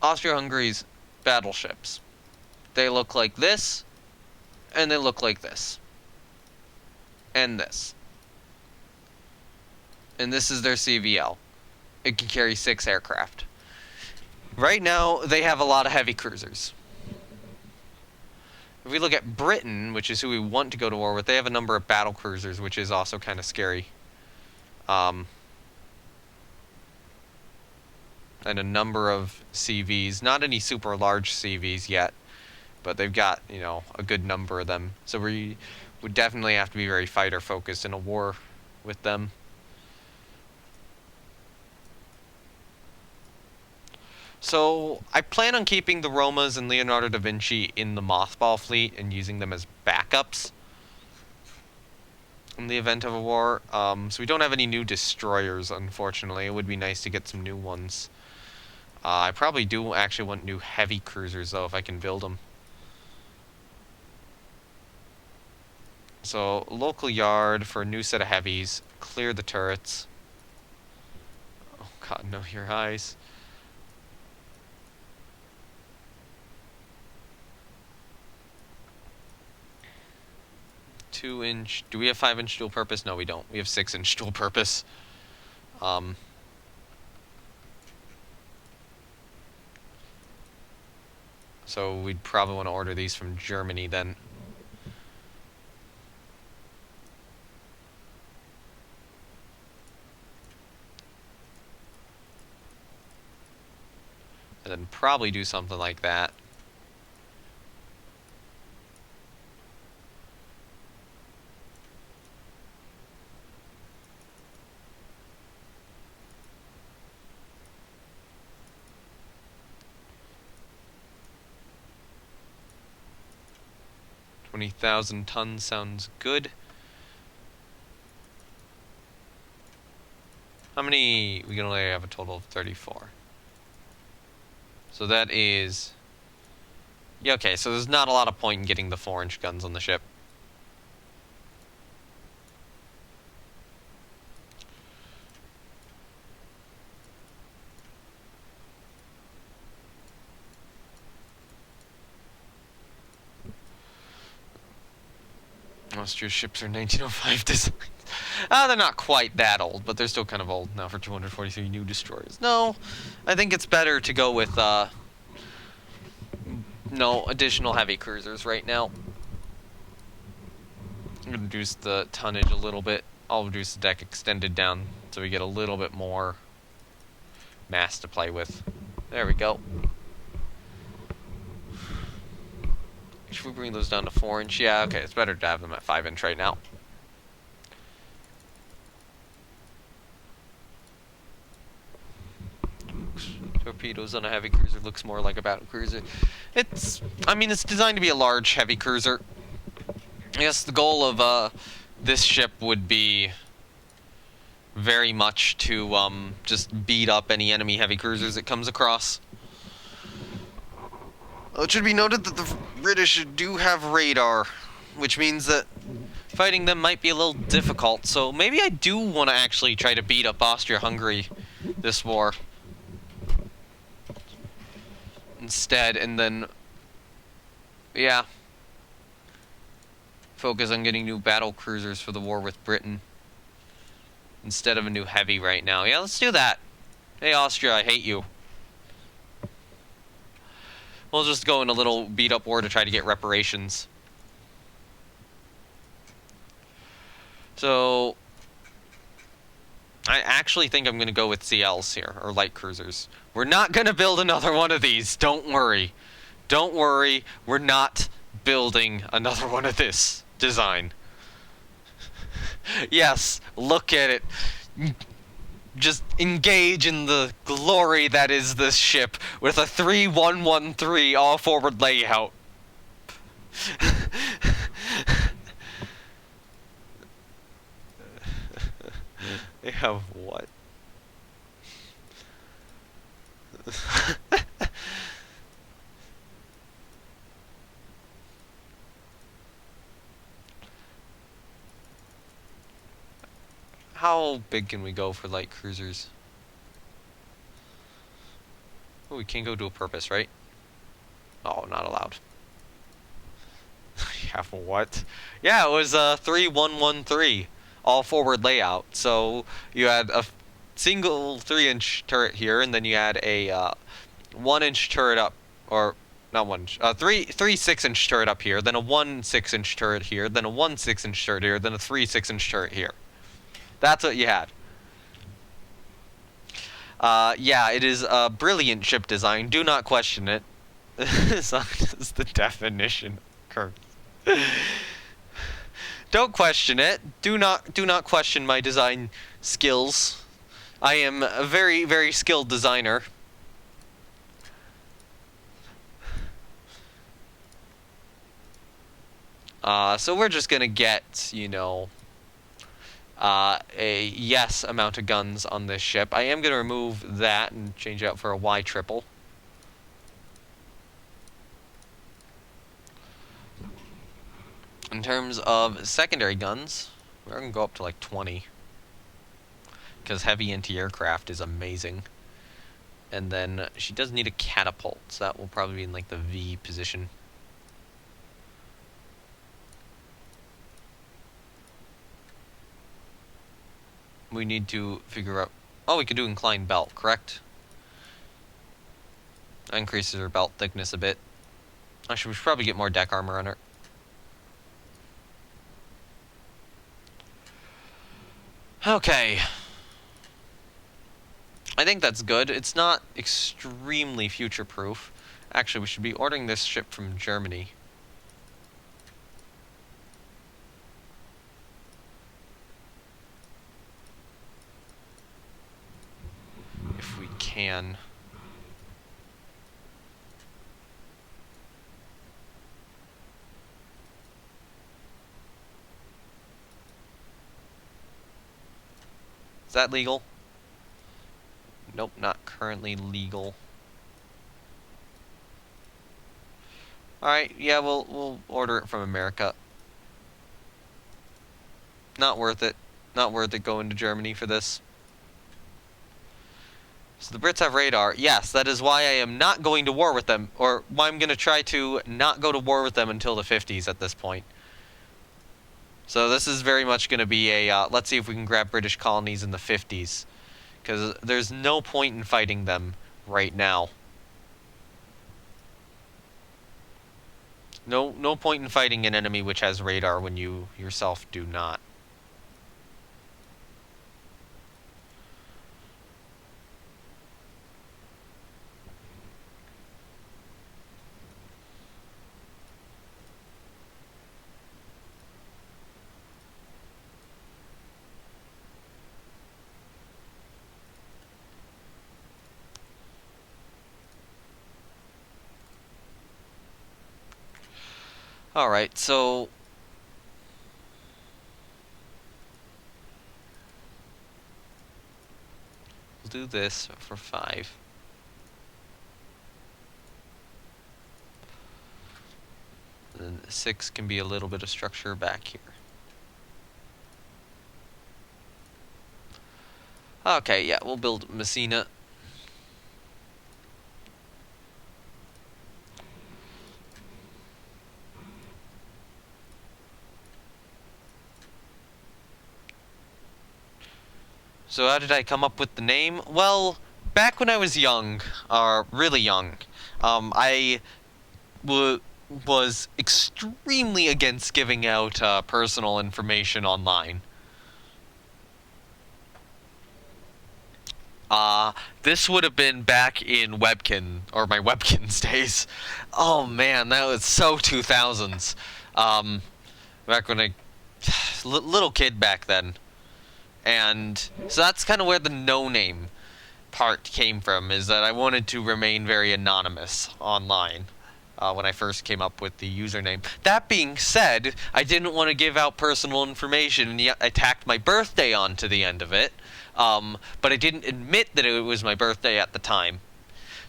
Austria-Hungary's battleships. They look like this, and they look like this. And this. And this is their CVL. It can carry 6 aircraft. Right now, they have a lot of heavy cruisers. If we look at Britain, which is who we want to go to war with, they have a number of battle cruisers, which is also kind of scary. And a number of CVs. Not any super large CVs yet, but they've got, you know, a good number of them. So we would definitely have to be very fighter focused in a war with them. So I plan on keeping the Romas and Leonardo da Vinci in the mothball fleet and using them as backups in the event of a war. So we don't have any new destroyers, unfortunately. It would be nice to get some new ones. I probably do actually want new heavy cruisers, though, if I can build them. So, local yard for a new set of heavies. Clear the turrets. Oh god, no, your eyes. 2-inch. Do we have 5-inch dual purpose? No, we don't. We have 6-inch dual purpose. So we'd probably want to order these from Germany then. And then probably do something like that. $20,000 tons sounds good. How many? We can only have a total of 34. So that is... Yeah, okay, so there's not a lot of point in getting the 4-inch guns on the ship. Most of your ships are 1905 designs. They're not quite that old, but they're still kind of old now for 243 new destroyers. No, I think it's better to go with, no additional heavy cruisers right now. I'm going to reduce the tonnage a little bit. I'll reduce the deck extended down so we get a little bit more mass to play with. There we go. Should we bring those down to 4-inch? Yeah, okay, it's better to have them at 5-inch right now. Torpedoes on a heavy cruiser looks more like a battle cruiser. I mean, it's designed to be a large heavy cruiser. I guess the goal of this ship would be very much to just beat up any enemy heavy cruisers it comes across. It should be noted that the British do have radar, which means that fighting them might be a little difficult, so maybe I do want to actually try to beat up Austria-Hungary this war instead, and then, yeah, focus on getting new battle cruisers for the war with Britain instead of a new heavy right now. Yeah, let's do that. Hey, Austria, I hate you. We'll just go in a little beat-up war to try to get reparations. So, I actually think I'm going to go with CLs here, or light cruisers. We're not going to build another one of these, don't worry. Don't worry, we're not building another one of this design. Yes, look at it. Just engage in the glory that is this ship with a 3-1-1-3 all-forward layout. They have what? How big can we go for light cruisers? Oh, we can't go dual purpose, right? Oh, not allowed. Yeah, what? Yeah, it was 3-1-1-3, all forward layout. So you had a single 3-inch turret here, and then you had a 1-inch turret up, or not 1-inch, three 6-inch turret up here, then a 1 6-inch turret here, then a 1 6-inch turret here, then a 3 6-inch turret here. That's what you had. Yeah, it is a brilliant ship design. Do not question it. As long as the definition occurs. Don't question it. Do not question my design skills. I am a very, very skilled designer. So we're just gonna get, you know, a yes amount of guns on this ship. I am going to remove that and change it out for a Y triple. In terms of secondary guns, we're going to go up to like 20. Because heavy anti-aircraft is amazing. And then she does need a catapult, so that will probably be in like the V position. we need to figure out... Oh, we could do inclined belt, correct? That increases her belt thickness a bit. Actually, we should probably get more deck armor on her. Okay. I think that's good. It's not extremely future-proof. Actually, we should be ordering this ship from Germany. If we can. Is that legal? Nope, not currently legal. Alright, yeah, we'll order it from America. Not worth it. Not worth it going to Germany for this. So the Brits have radar. Yes, that is why I am not going to war with them, or why I'm going to try to not go to war with them until the 50s at this point. So this is very much going to be a, let's see if we can grab British colonies in the 50s. Because there's no point in fighting them right now. No point in fighting an enemy which has radar when you yourself do not. Alright, so... we'll do this for 5. And then 6 can be a little bit of structure back here. Okay, yeah, we'll build Messina. So how did I come up with the name? Well, back when I was young, or really young, I was extremely against giving out personal information online. This would have been back in Webkin, or my Webkins days. Oh man, that was so 2000s. Back when I... little kid back then. And so that's kind of where the no-name part came from, is that I wanted to remain very anonymous online when I first came up with the username. That being said, I didn't want to give out personal information, and yet I tacked my birthday onto the end of it. But I didn't admit that it was my birthday at the time.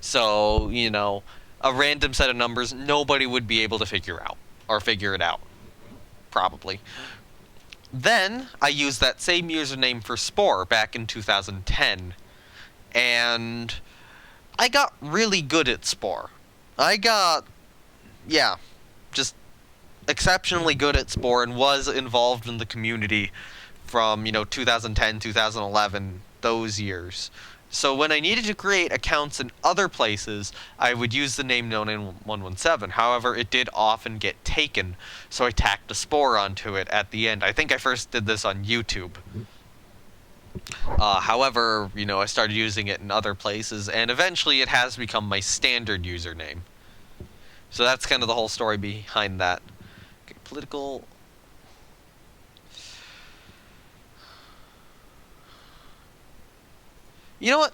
So, you know, a random set of numbers nobody would be able to figure out, or figure it out. Probably. Then, I used that same username for Spore back in 2010, and I got really good at Spore. I got, yeah, just exceptionally good at Spore, and was involved in the community from, 2010, 2011, those years. So when I needed to create accounts in other places, I would use the name known in 117. However, it did often get taken, so I tacked a Spore onto it at the end. I think I first did this on YouTube. However, I started using it in other places, and eventually it has become my standard username. So that's kind of the whole story behind that. Okay, political... You know what?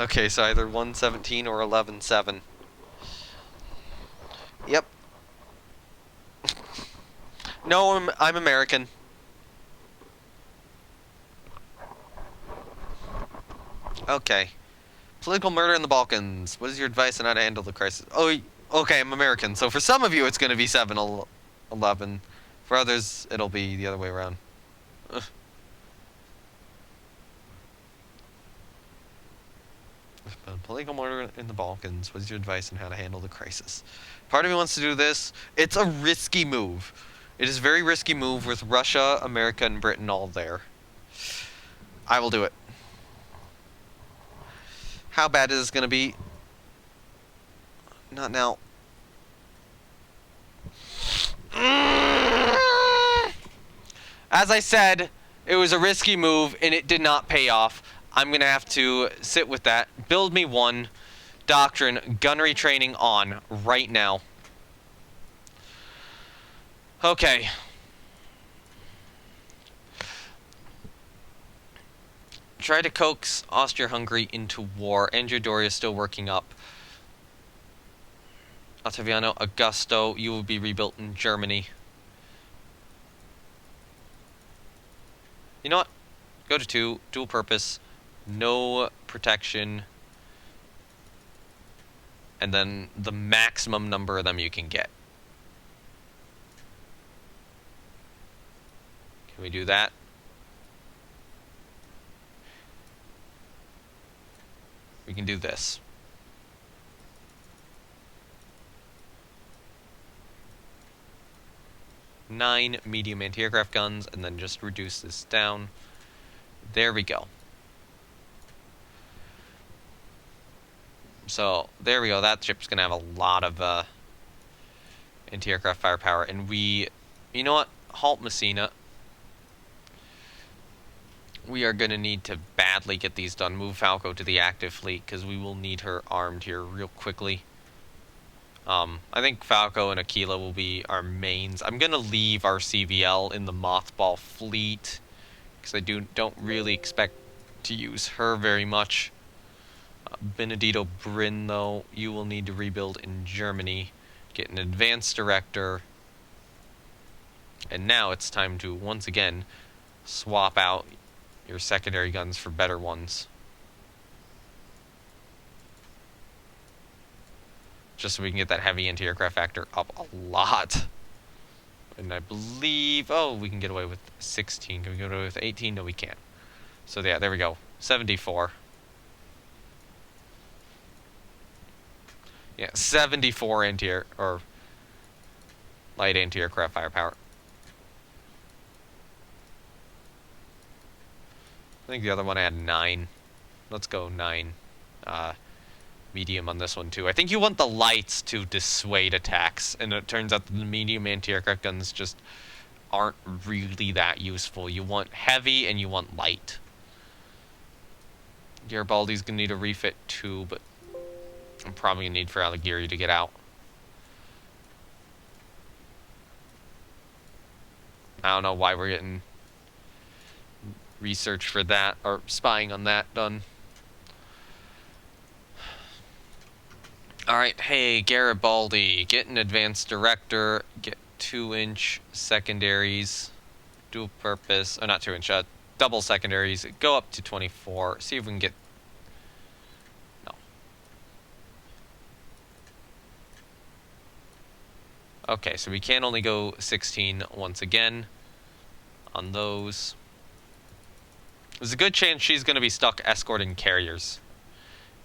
Okay, so either 117 or 11.7. Yep. No, I'm American. Okay. Political murder in the Balkans. What is your advice on how to handle the crisis? Oh, okay, I'm American. So for some of you, it's going to be 7-11. For others, it'll be the other way around. Ugh. Political murder in the Balkans. What is your advice on how to handle the crisis? Part of me wants to do this. It's a risky move. It is a very risky move with Russia, America, and Britain all there. I will do it. How bad is this going to be? Not now. As I said, it was a risky move, and it did not pay off. I'm going to have to sit with that. Build me one. Doctrine, gunnery training on right now. Okay. Try to coax Austria-Hungary into war. Andrea Doria is still working up. Ottaviano Augusto, you will be rebuilt in Germany. You know what? Go to 2, dual purpose, no protection, and then the maximum number of them you can get. Can we do that? We can do this. Nine medium anti-aircraft guns, and then just reduce this down. There we go. So, there we go. That ship's going to have a lot of anti-aircraft firepower. And we... You know what? Halt Messina. We are going to need to badly get these done. Move Falco to the active fleet, because we will need her armed here real quickly. I think Falco and Aquila will be our mains. I'm going to leave our CVL in the mothball fleet, because I don't really expect to use her very much. Benedito Brin, though, you will need to rebuild in Germany. Get an advanced director. And now it's time to, once again, swap out your secondary guns for better ones. Just so we can get that heavy anti-aircraft factor up a lot. And I believe... Oh, we can get away with 16. Can we get away with 18? No, we can't. So, yeah, there we go. 74. Yeah, 74 anti-air... or light anti-aircraft firepower. I think the other one had 9. Let's go 9. Medium on this one, too. I think you want the lights to dissuade attacks, and it turns out that the medium anti-aircraft guns just aren't really that useful. You want heavy, and you want light. Garibaldi's going to need a refit, too, but I'm probably going to need for Alighieri to get out. I don't know why we're getting research for that, or spying on that done. Alright, hey, Garibaldi, get an advanced director, get 2-inch secondaries, dual purpose, not 2-inch, double secondaries, go up to 24, see if we can get, no. Okay, so we can only go 16 once again on those. There's a good chance she's going to be stuck escorting carriers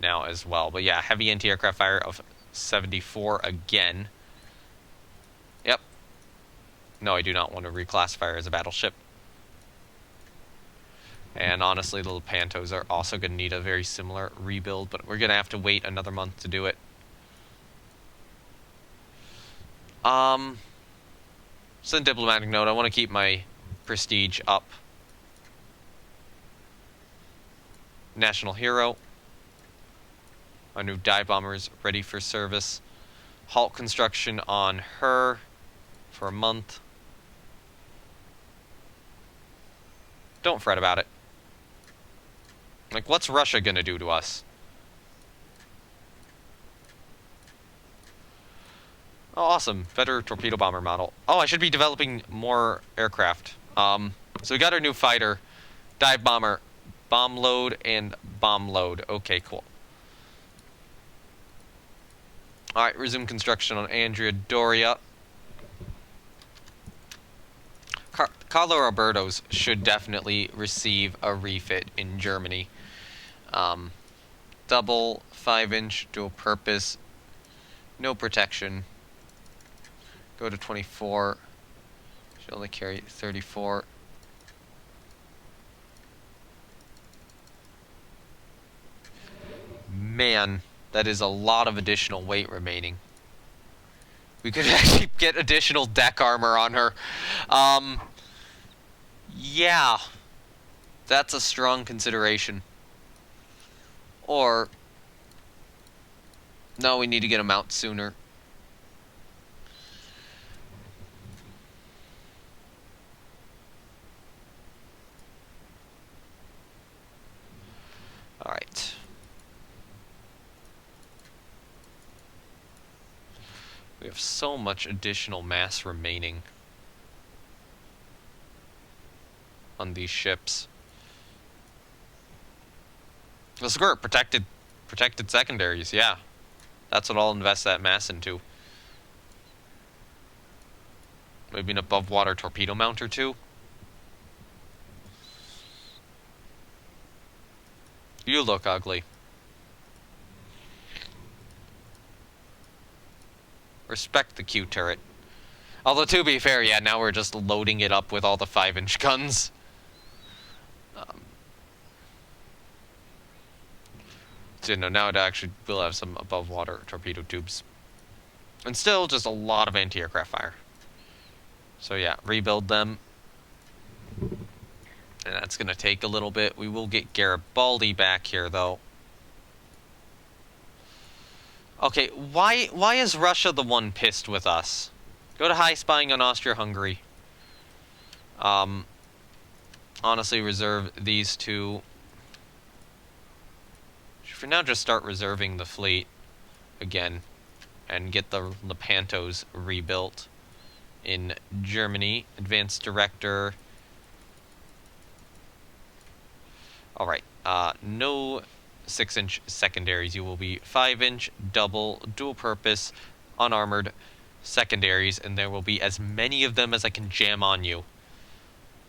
now as well. But yeah, heavy anti-aircraft fire of 74 again. Yep. No, I do not want to reclassify her as a battleship. And honestly, the Lepantos are also going to need a very similar rebuild, but we're going to have to wait another month to do it. So in diplomatic note, I want to keep my prestige up. National hero. Our new dive bomber is ready for service. Halt construction on her for a month. Don't fret about it. Like, what's Russia gonna do to us? Oh, awesome. Better torpedo bomber model. Oh, I should be developing more aircraft. So we got our new fighter. Dive bomber. Bomb load and bomb load. Okay, cool. Alright, resume construction on Andrea Doria. Carlo Roberto's should definitely receive a refit in Germany. Double 5-inch dual purpose. No protection. Go to 24. Can only carry 34. Man, that is a lot of additional weight remaining. We could actually get additional deck armor on her. Yeah. That's a strong consideration. Or... no, we need to get them out sooner. Alright. We have so much additional mass remaining on these ships. Let's go protected secondaries, yeah. That's what I'll invest that mass into. Maybe an above water torpedo mount or two. You look ugly. Respect the Q turret. Although, to be fair, yeah, now we're just loading it up with all the 5-inch guns. So, now it actually will have some above-water torpedo tubes. And still, just a lot of anti-aircraft fire. So, yeah, rebuild them. And that's going to take a little bit. We will get Garibaldi back here, though. Okay, why is Russia the one pissed with us? Go to high spying on Austria-Hungary. Honestly, reserve these two. For now, just start reserving the fleet again and get the Lepantos rebuilt in Germany. Advanced Director. Alright, no 6-inch secondaries. You will be 5-inch, double, dual-purpose, unarmored secondaries, and there will be as many of them as I can jam on you.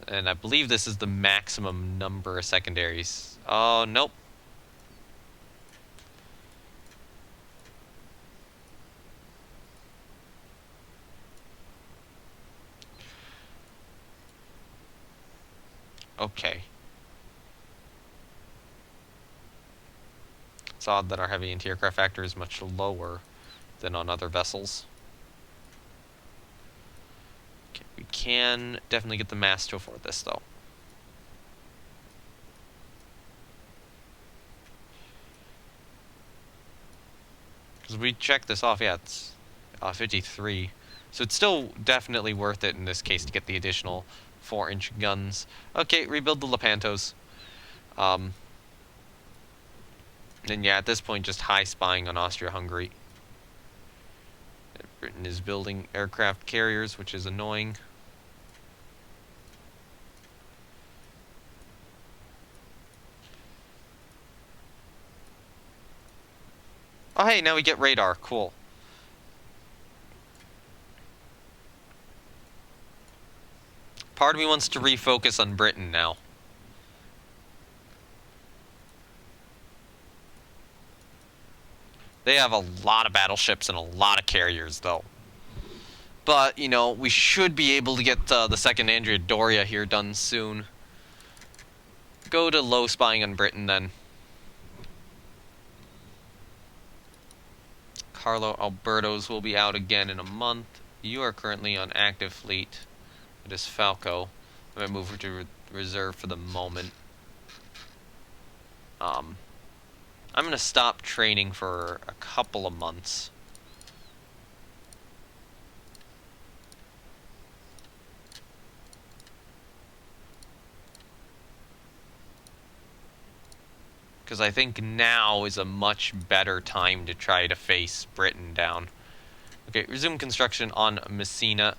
And I believe this is the maximum number of secondaries. Oh, nope. Okay. It's odd that our heavy anti-aircraft factor is much lower than on other vessels. Okay, we can definitely get the mass to afford this, though. Because we checked this off, yeah, it's 53. So it's still definitely worth it in this case to get the additional 4-inch guns. Okay, rebuild the Lepantos. And yeah, at this point, just high spying on Austria-Hungary. Britain is building aircraft carriers, which is annoying. Oh, hey, now we get radar. Cool. Part of me wants to refocus on Britain now. They have a lot of battleships and a lot of carriers, though. But, you know, we should be able to get the second Andrea Doria here done soon. Go to low spying on Britain, then. Carlo Alberto's will be out again in a month. You are currently on active fleet. It is Falco. I'm going to move her to reserve for the moment. I'm going to stop training for a couple of months. Because I think now is a much better time to try to face Britain down. Okay, resume construction on Messina.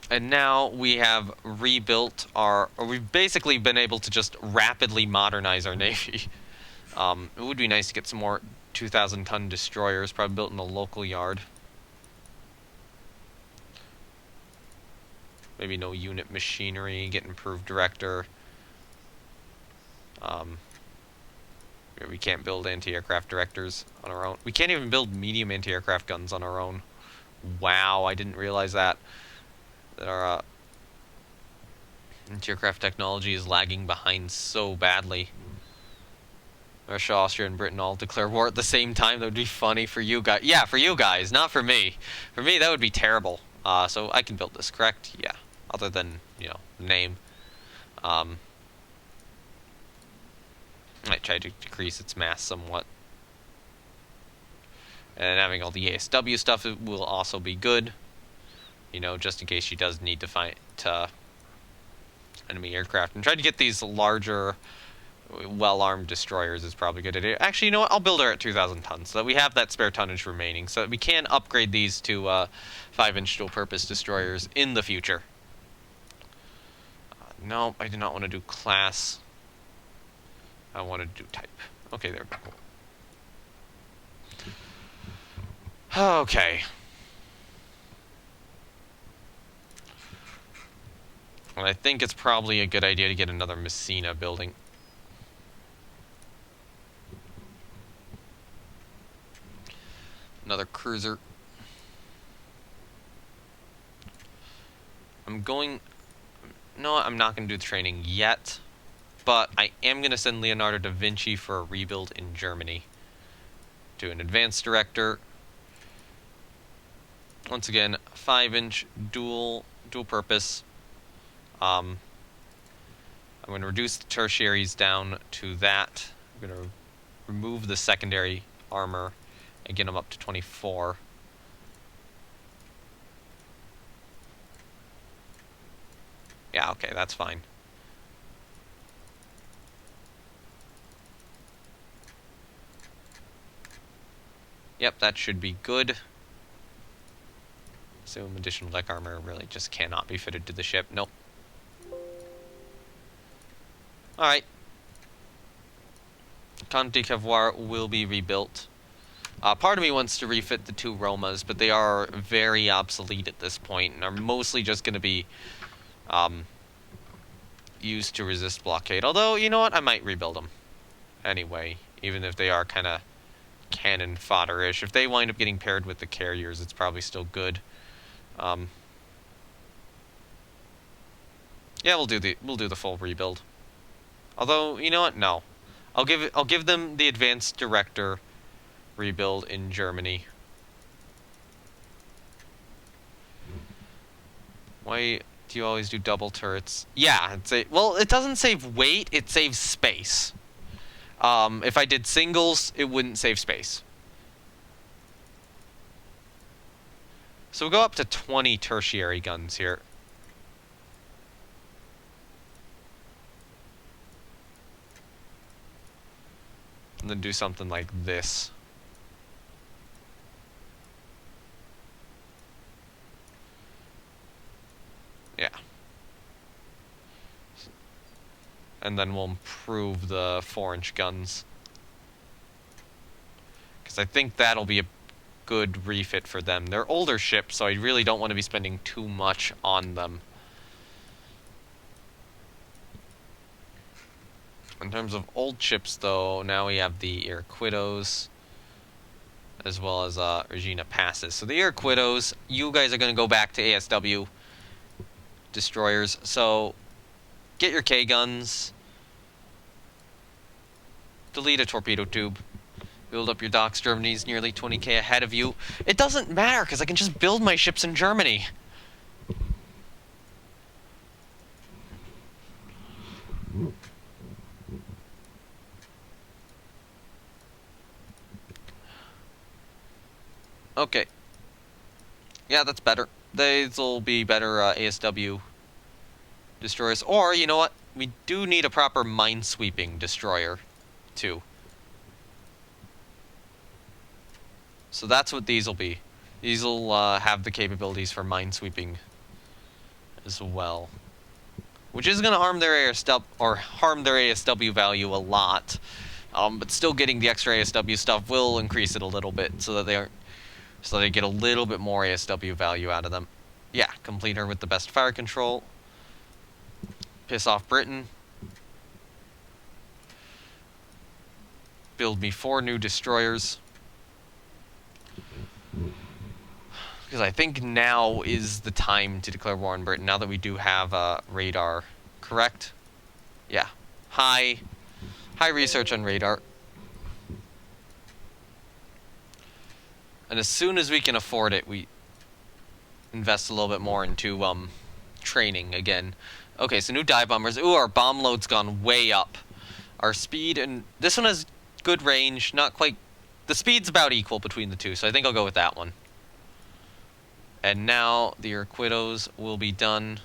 And now we have rebuilt our... or we've basically been able to just rapidly modernize our navy. It would be nice to get some more 2,000-ton destroyers, probably built in the local yard. Maybe no unit machinery, get improved director. We can't build anti-aircraft directors on our own. We can't even build medium anti-aircraft guns on our own. Wow, I didn't realize that. that our anti-aircraft technology is lagging behind so badly. Russia, Austria, and Britain all declare war at the same time. That would be funny for you guys. Yeah, for you guys, not for me. For me, that would be terrible. So I can build this, correct? Yeah. Other than, the name. Might try to decrease its mass somewhat. And having all the ASW stuff will also be good. Just in case she does need to fight enemy aircraft. And try to get these larger, well-armed destroyers is probably a good idea. Actually, you know what? I'll build her at 2,000 tons, so that we have that spare tonnage remaining, so that we can upgrade these to 5-inch dual-purpose destroyers in the future. No, I do not want to do class. I want to do type. Okay, there we go. Okay. Well, I think it's probably a good idea to get another Messina building. Another cruiser. No, I'm not going to do the training yet. But I am going to send Leonardo da Vinci for a rebuild in Germany. To an advanced director. Once again, 5-inch dual purpose. I'm going to reduce the tertiaries down to that. I'm going to remove the secondary armor and get them up to 24. Yeah, okay, that's fine. Yep, that should be good. So additional deck armor really just cannot be fitted to the ship. Nope. Alright. Comte de Cavour will be rebuilt. Part of me wants to refit the 2 Romas, but they are very obsolete at this point and are mostly just going to be used to resist blockade. Although, you know what? I might rebuild them. Anyway, even if they are kind of cannon fodder-ish. If they wind up getting paired with the carriers, it's probably still good. Yeah, we'll do the full rebuild. Although, you know what? No. I'll give them the advanced director rebuild in Germany. Why do you always do double turrets? Yeah, well, it doesn't save weight, it saves space. If I did singles, it wouldn't save space. So we'll go up to 20 tertiary guns here. And then do something like this. Yeah. And then we'll improve the 4-inch guns. Because I think that'll be a good refit for them. They're older ships, so I really don't want to be spending too much on them. In terms of old ships, though, now we have the Irquitos, as well as Regina Passes. So the Irquitos, you guys are going to go back to ASW destroyers. So get your K-guns, delete a torpedo tube, build up your docks. Germany's nearly 20k ahead of you. It doesn't matter, because I can just build my ships in Germany. Okay. Yeah, that's better. They'll be better ASW destroyers. Or, you know what? We do need a proper minesweeping destroyer, too. So that's what these will be. These will have the capabilities for minesweeping as well. Which is going to harm their ASW value a lot. But still getting the extra ASW stuff will increase it a little bit so that they get a little bit more ASW value out of them. Yeah, complete her with the best fire control. Piss off Britain. Build me 4 new destroyers. Because I think now is the time to declare war on Britain, now that we do have radar. Correct? Yeah. High research on radar. And as soon as we can afford it, we invest a little bit more into training again. Okay, so new dive bombers. Ooh, our bomb load's gone way up. Our speed, and this one has good range, not quite. The speed's about equal between the two, so I think I'll go with that one. And now the Urquitos will be done.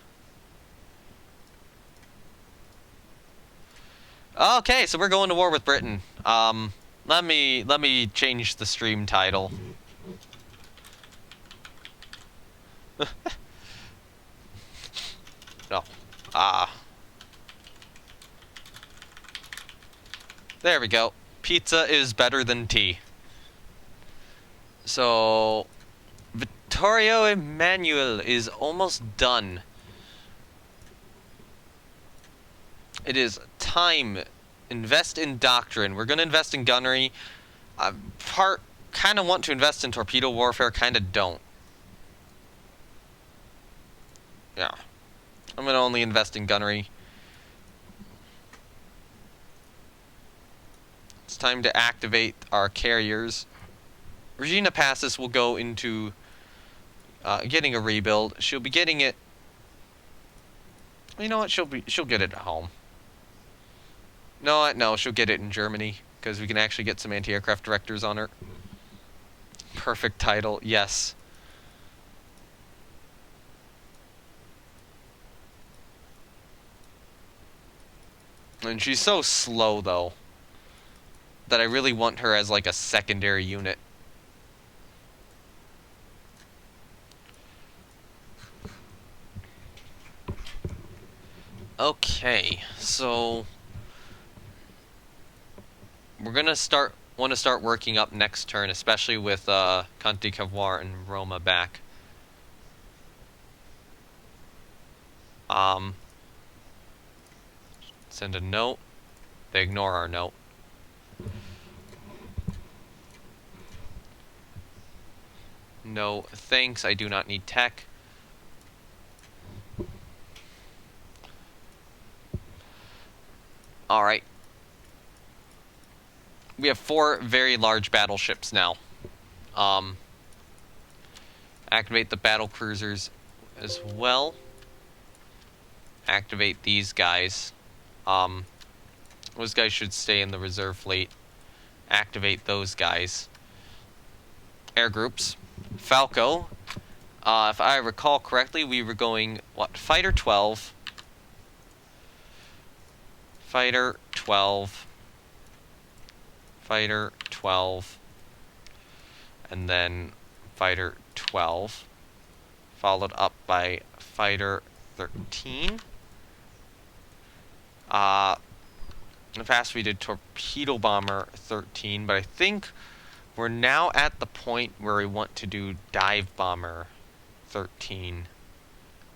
Okay, so we're going to war with Britain. Let me change the stream title. No. There we go. Pizza is better than tea. So, Vittorio Emanuele is almost done. It is time. Invest in doctrine. We're going to invest in gunnery. Kind of want to invest in torpedo warfare, kind of don't. Yeah. I'm going to only invest in gunnery. It's time to activate our carriers. Regina Passes will go into getting a rebuild. She'll be getting it. You know what? She'll get it at home. No, she'll get it in Germany because we can actually get some anti-aircraft directors on her. Perfect title, yes. And she's so slow though that I really want her as like a secondary unit. Okay, so we're gonna want to start working up next turn, especially with Comte de Cavour and Roma back. Send a note. They ignore our note. No, thanks. I do not need tech. All right. We have 4 very large battleships now. Activate the battle cruisers as well. Activate these guys. Those guys should stay in the reserve fleet. Activate those guys. Air groups. Falco. If I recall correctly, we were going, what, Fighter 12. Fighter 12. Fighter 12. And then Fighter 12. Followed up by Fighter 13. In the past we did Torpedo Bomber 13, but I think we're now at the point where we want to do Dive Bomber 13.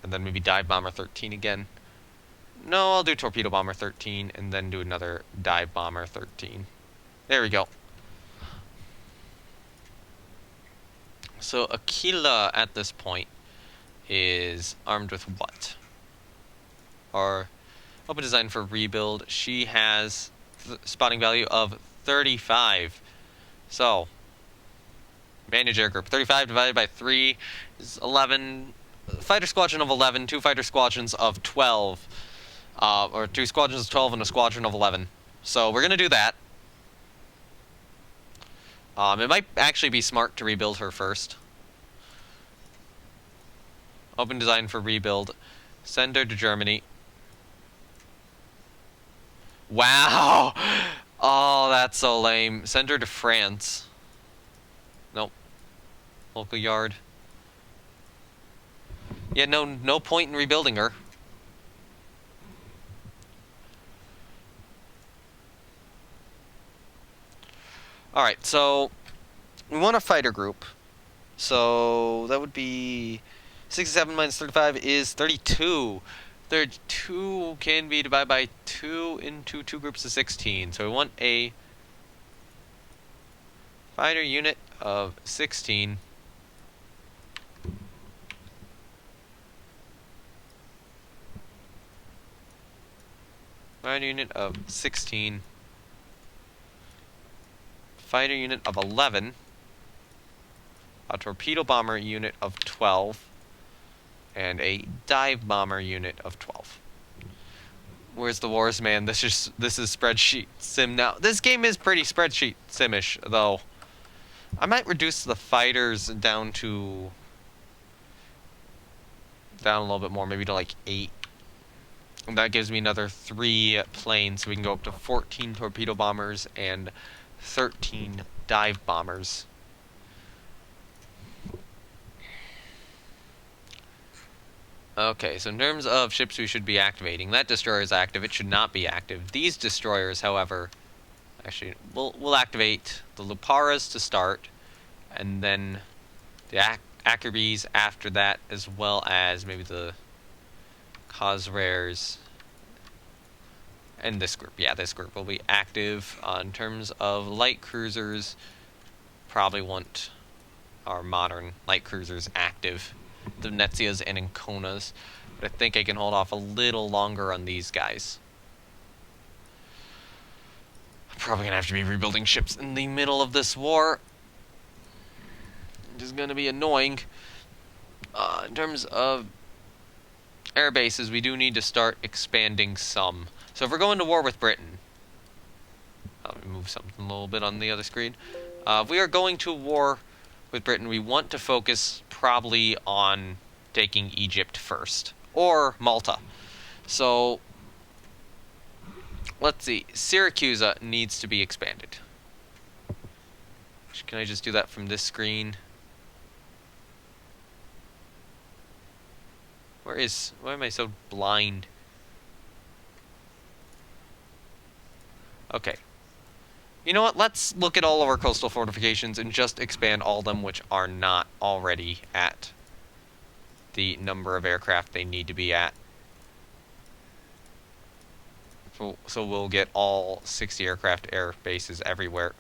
And then maybe Dive Bomber 13 again. No, I'll do Torpedo Bomber 13 and then do another Dive Bomber 13. There we go. So Aquila at this point is armed with what? Our open design for rebuild. She has spotting value of 35. So, manage air group. 35 divided by 3 is 11. Fighter squadron of 11, 2 fighter squadrons of 12. Or 2 squadrons of 12 and a squadron of 11. So we're going to do that. It might actually be smart to rebuild her first. Open design for rebuild. Send her to Germany. Wow! Oh, that's so lame. Send her to France. Nope. Local yard. Yeah, no point in rebuilding her. Alright, so we want a fighter group. So that would be 67 minus 35 is 32. 32 can be divided by 2 into 2 groups of 16. So we want a fighter unit of 16. Fighter unit of 16. Fighter unit of 11. A torpedo bomber unit of 12. And a dive bomber unit of 12. Where's the wars, man? This is spreadsheet sim now. This game is pretty spreadsheet simish, though. I might reduce the fighters down a little bit more, maybe to like 8. And that gives me another 3 planes, so we can go up to 14 torpedo bombers and 13 dive bombers. Okay, so in terms of ships we should be activating, that destroyer is active. It should not be active. These destroyers, however, actually, we'll activate the Luparas to start, and then the Akerbys after that, as well as maybe the Cosrares. And this group, yeah, this group will be active. In terms of light cruisers, probably want our modern light cruisers active. The Netsias and Anconas. But I think I can hold off a little longer on these guys. I'm probably going to have to be rebuilding ships in the middle of this war. Which is going to be annoying. In terms of air bases, we do need to start expanding some. So if we're going to war with Britain, let me move something a little bit on the other screen. If we are going to war with Britain, we want to focus probably on taking Egypt first, or Malta. So let's see, Syracuse needs to be expanded. Can I just do that from this screen? Why am I so blind? Okay. You know what? Let's look at all of our coastal fortifications and just expand all of them which are not already at the number of aircraft they need to be at. So we'll get all 60 aircraft air bases everywhere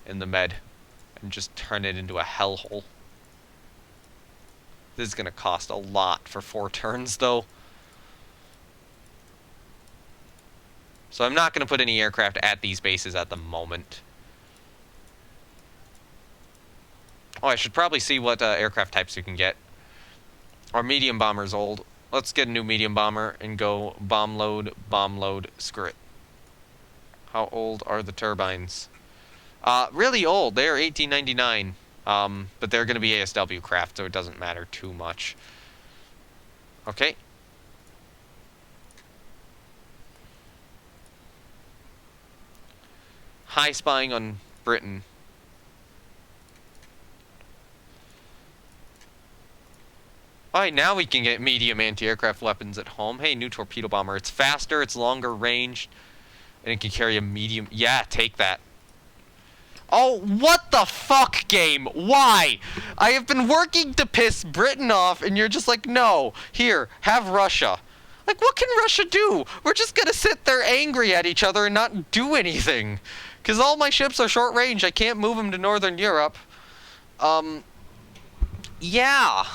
in the Med and just turn it into a hellhole. This is going to cost a lot for 4 turns, though. So I'm not going to put any aircraft at these bases at the moment. Oh, I should probably see what aircraft types we can get. Our medium bomber's old. Let's get a new medium bomber and go bomb load, screw it. How old are the turbines? Really old. They are 1899. But they're going to be ASW craft, so it doesn't matter too much. Okay. High spying on Britain. Alright, now we can get medium anti-aircraft weapons at home. Hey, new torpedo bomber. It's faster, it's longer range, and it can carry a medium... Yeah, take that. Oh, what the fuck, game? Why? I have been working to piss Britain off, and you're just like, no, here, have Russia. Like, what can Russia do? We're just gonna sit there angry at each other and not do anything. Because all my ships are short range. I can't move them to Northern Europe. Yeah.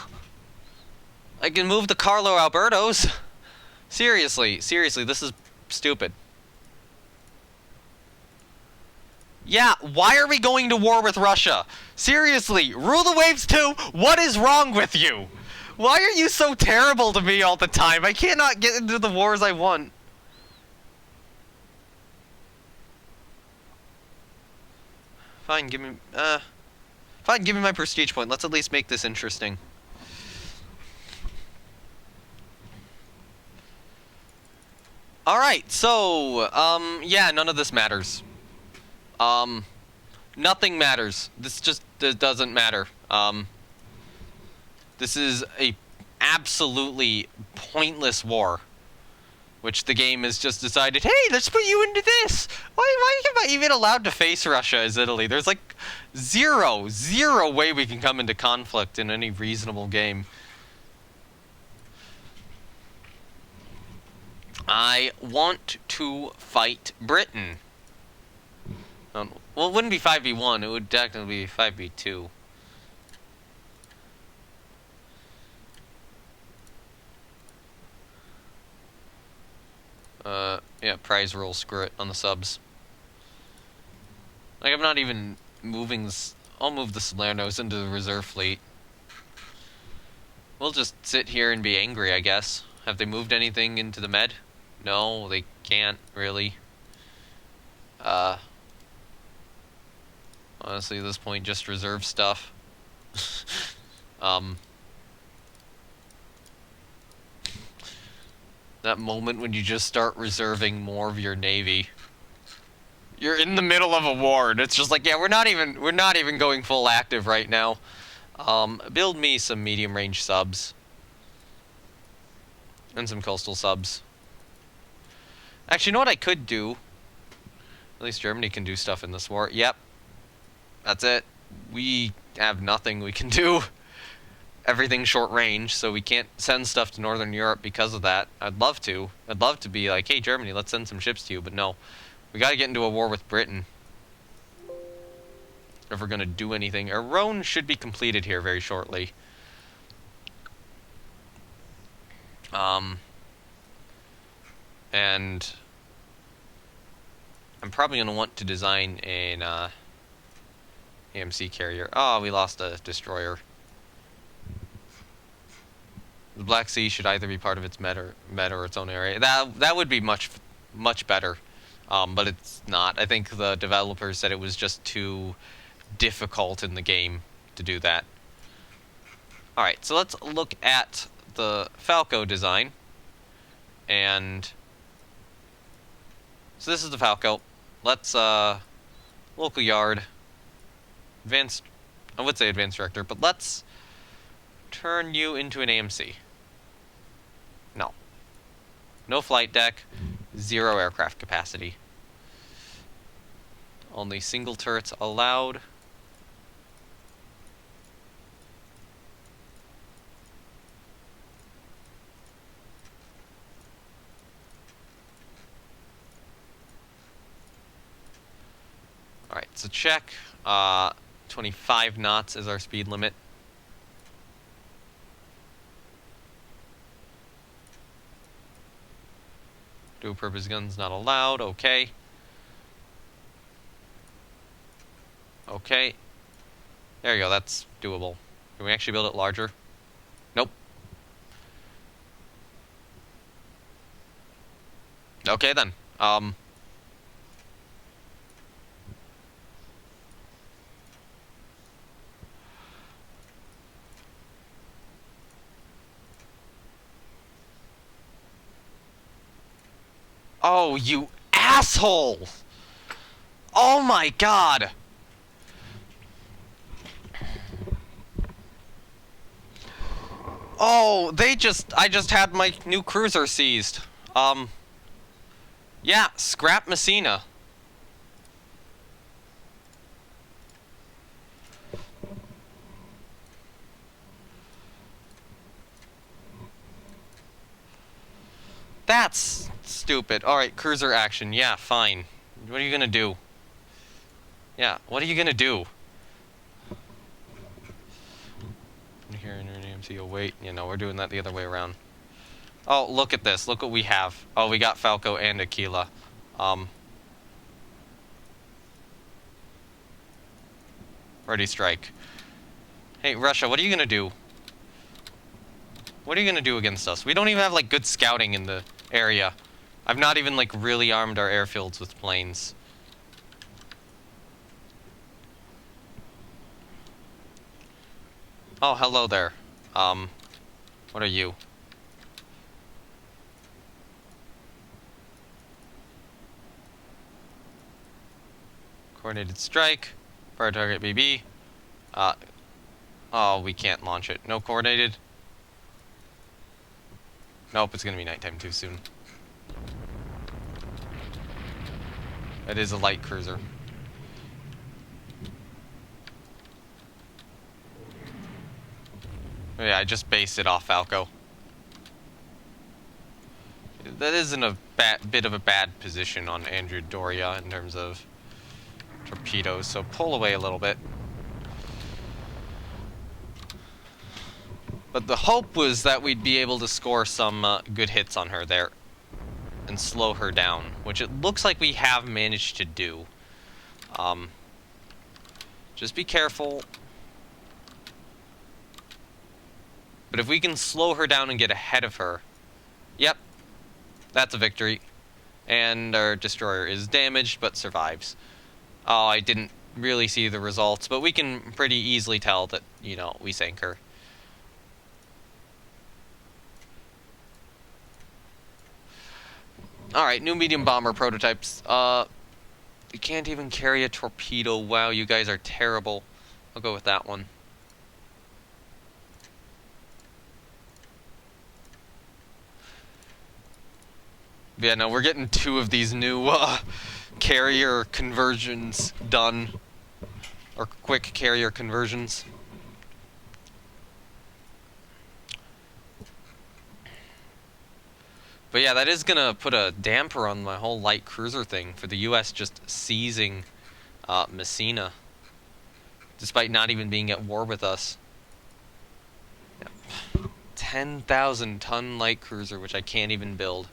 I can move the Carlo Albertos. Seriously, this is stupid. Yeah, why are we going to war with Russia? Seriously, rule the waves too? What is wrong with you? Why are you so terrible to me all the time? I cannot get into the wars I want. Fine, give me my prestige point. Let's at least make this interesting. Alright, so, yeah, none of this matters. Nothing matters. This doesn't matter. This is a absolutely pointless war, which the game has just decided, hey, let's put you into this. Why am I even allowed to face Russia as Italy? There's like zero way we can come into conflict in any reasonable game. I want to fight Britain. Well, it wouldn't be 5v1, it would technically be 5v2. Yeah, Yeah, prize roll, screw it, on the subs. Like, I'm not even moving this. I'll move the Salernos into the reserve fleet. We'll just sit here and be angry, I guess. Have they moved anything into the med? No, they can't, really. Honestly, at this point, just reserve stuff. That moment when you just start reserving more of your navy. You're in the middle of a war, and it's just like, yeah, we're not even going full active right now. Build me some medium range subs. And some coastal subs. Actually, you know what I could do? At least Germany can do stuff in this war. Yep. That's it. We have nothing we can do. Everything's short range, so we can't send stuff to Northern Europe because of that. I'd love to. I'd love to be like, hey, Germany, let's send some ships to you, but no. We gotta get into a war with Britain. If we're gonna do anything. Our Rhone should be completed here very shortly. And I'm probably gonna want to design an AMC carrier. Oh, we lost a destroyer. The Black Sea should either be part of its med or its own area. That would be much better, but it's not. I think the developers said it was just too difficult in the game to do that. All right, so let's look at the Falco design, and so this is the Falco. Let's local yard, advanced. I would say advanced director, but let's turn you into an AMC. No. No flight deck, 0 aircraft capacity. Only single turrets allowed. Alright, so check. 25 knots is our speed limit. Dual purpose guns not allowed. Okay. Okay. There you go. That's doable. Can we actually build it larger? Nope. Okay then. Oh, you asshole! Oh my god! Oh, I just had my new cruiser seized. Yeah, scrap Messina. That's stupid. Alright, cruiser action. Yeah, fine. What are you gonna do? Yeah, what are you gonna do? Here in an AMC. Oh, wait. You know, we're doing that the other way around. Oh, look at this. Look what we have. Oh, we got Falco and Aquila. Ready strike. Hey, Russia, what are you gonna do? What are you gonna do against us? We don't even have, like, good scouting in the area. I've not even, like, really armed our airfields with planes. Oh, hello there. What are you? Coordinated strike. Fire target BB. Oh, we can't launch it. No coordinated. Nope, it's gonna be nighttime too soon. It is a light cruiser. Oh, yeah, I just based it off Falco. That is in a bit of a bad position on Andrew Doria in terms of torpedoes, so pull away a little bit. But the hope was that we'd be able to score some good hits on her there. and slow her down, which it looks like we have managed to do. Just be careful. But if we can slow her down and get ahead of her... Yep, that's a victory. And our destroyer is damaged, but survives. Oh, I didn't really see the results, but we can pretty easily tell that, you know, we sank her. Alright, new medium bomber prototypes. You can't even carry a torpedo. Wow, you guys are terrible. I'll go with that one. Yeah, no, we're getting 2 of these new carrier conversions done. Or quick carrier conversions. But yeah, that is gonna put a damper on my whole light cruiser thing for the US just seizing Messina. Despite not even being at war with us. Yep. 10,000 ton light cruiser, which I can't even build.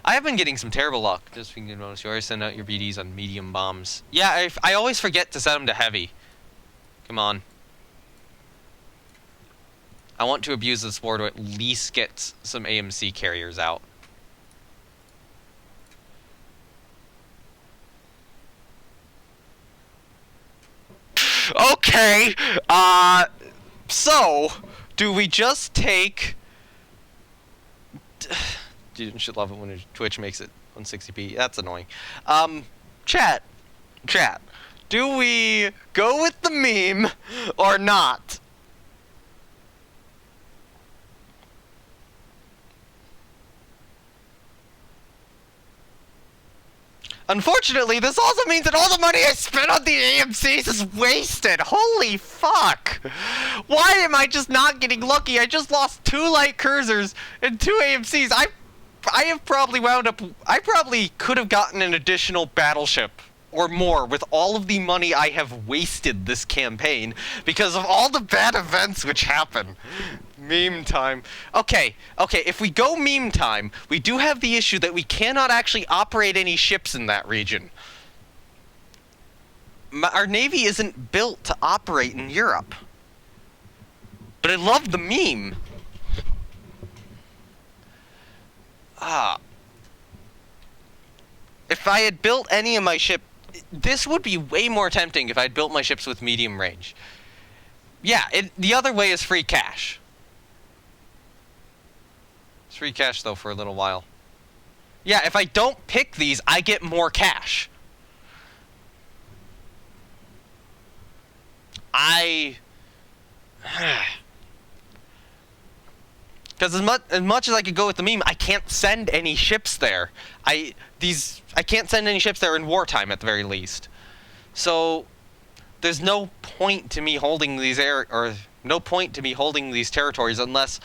I have been getting some terrible luck. Just so you can notice, you always send out your BDs on medium bombs. Yeah, I always forget to set them to heavy. Come on. I want to abuse this war to at least get some AMC carriers out. Okay, so, do we just take... You should love it when Twitch makes it 160p. That's annoying. Chat. Do we go with the meme or not? Unfortunately, this also means that all the money I spent on the AMCs is wasted. Holy fuck. Why am I just not getting lucky? I just lost 2 light cruisers and 2 AMCs. I have probably wound up... I probably could have gotten an additional battleship or more with all of the money I have wasted this campaign because of all the bad events which happen. Meme time. Okay, if we go meme time, we do have the issue that we cannot actually operate any ships in that region. Our navy isn't built to operate in Europe. But I love the meme. If I had built any of my ship... This would be way more tempting if I had built my ships with medium range. Yeah, the other way is free cash. It's free cash, though, for a little while. Yeah, if I don't pick these, I get more cash. Because as much as I could go with the meme, I can't send any ships there. I can't send any ships there in wartime, at the very least. So there's no point to me holding these no point to me holding these territories unless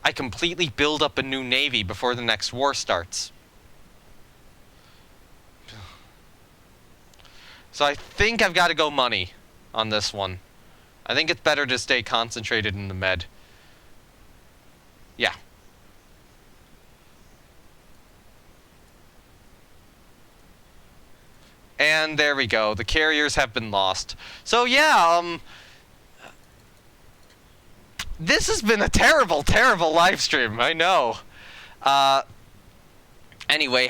I completely build up a new navy before the next war starts. So I think I've got to go money on this one. I think it's better to stay concentrated in the med. Yeah. And there we go. The carriers have been lost. So yeah, this has been a terrible, terrible live stream. I know. Anyway,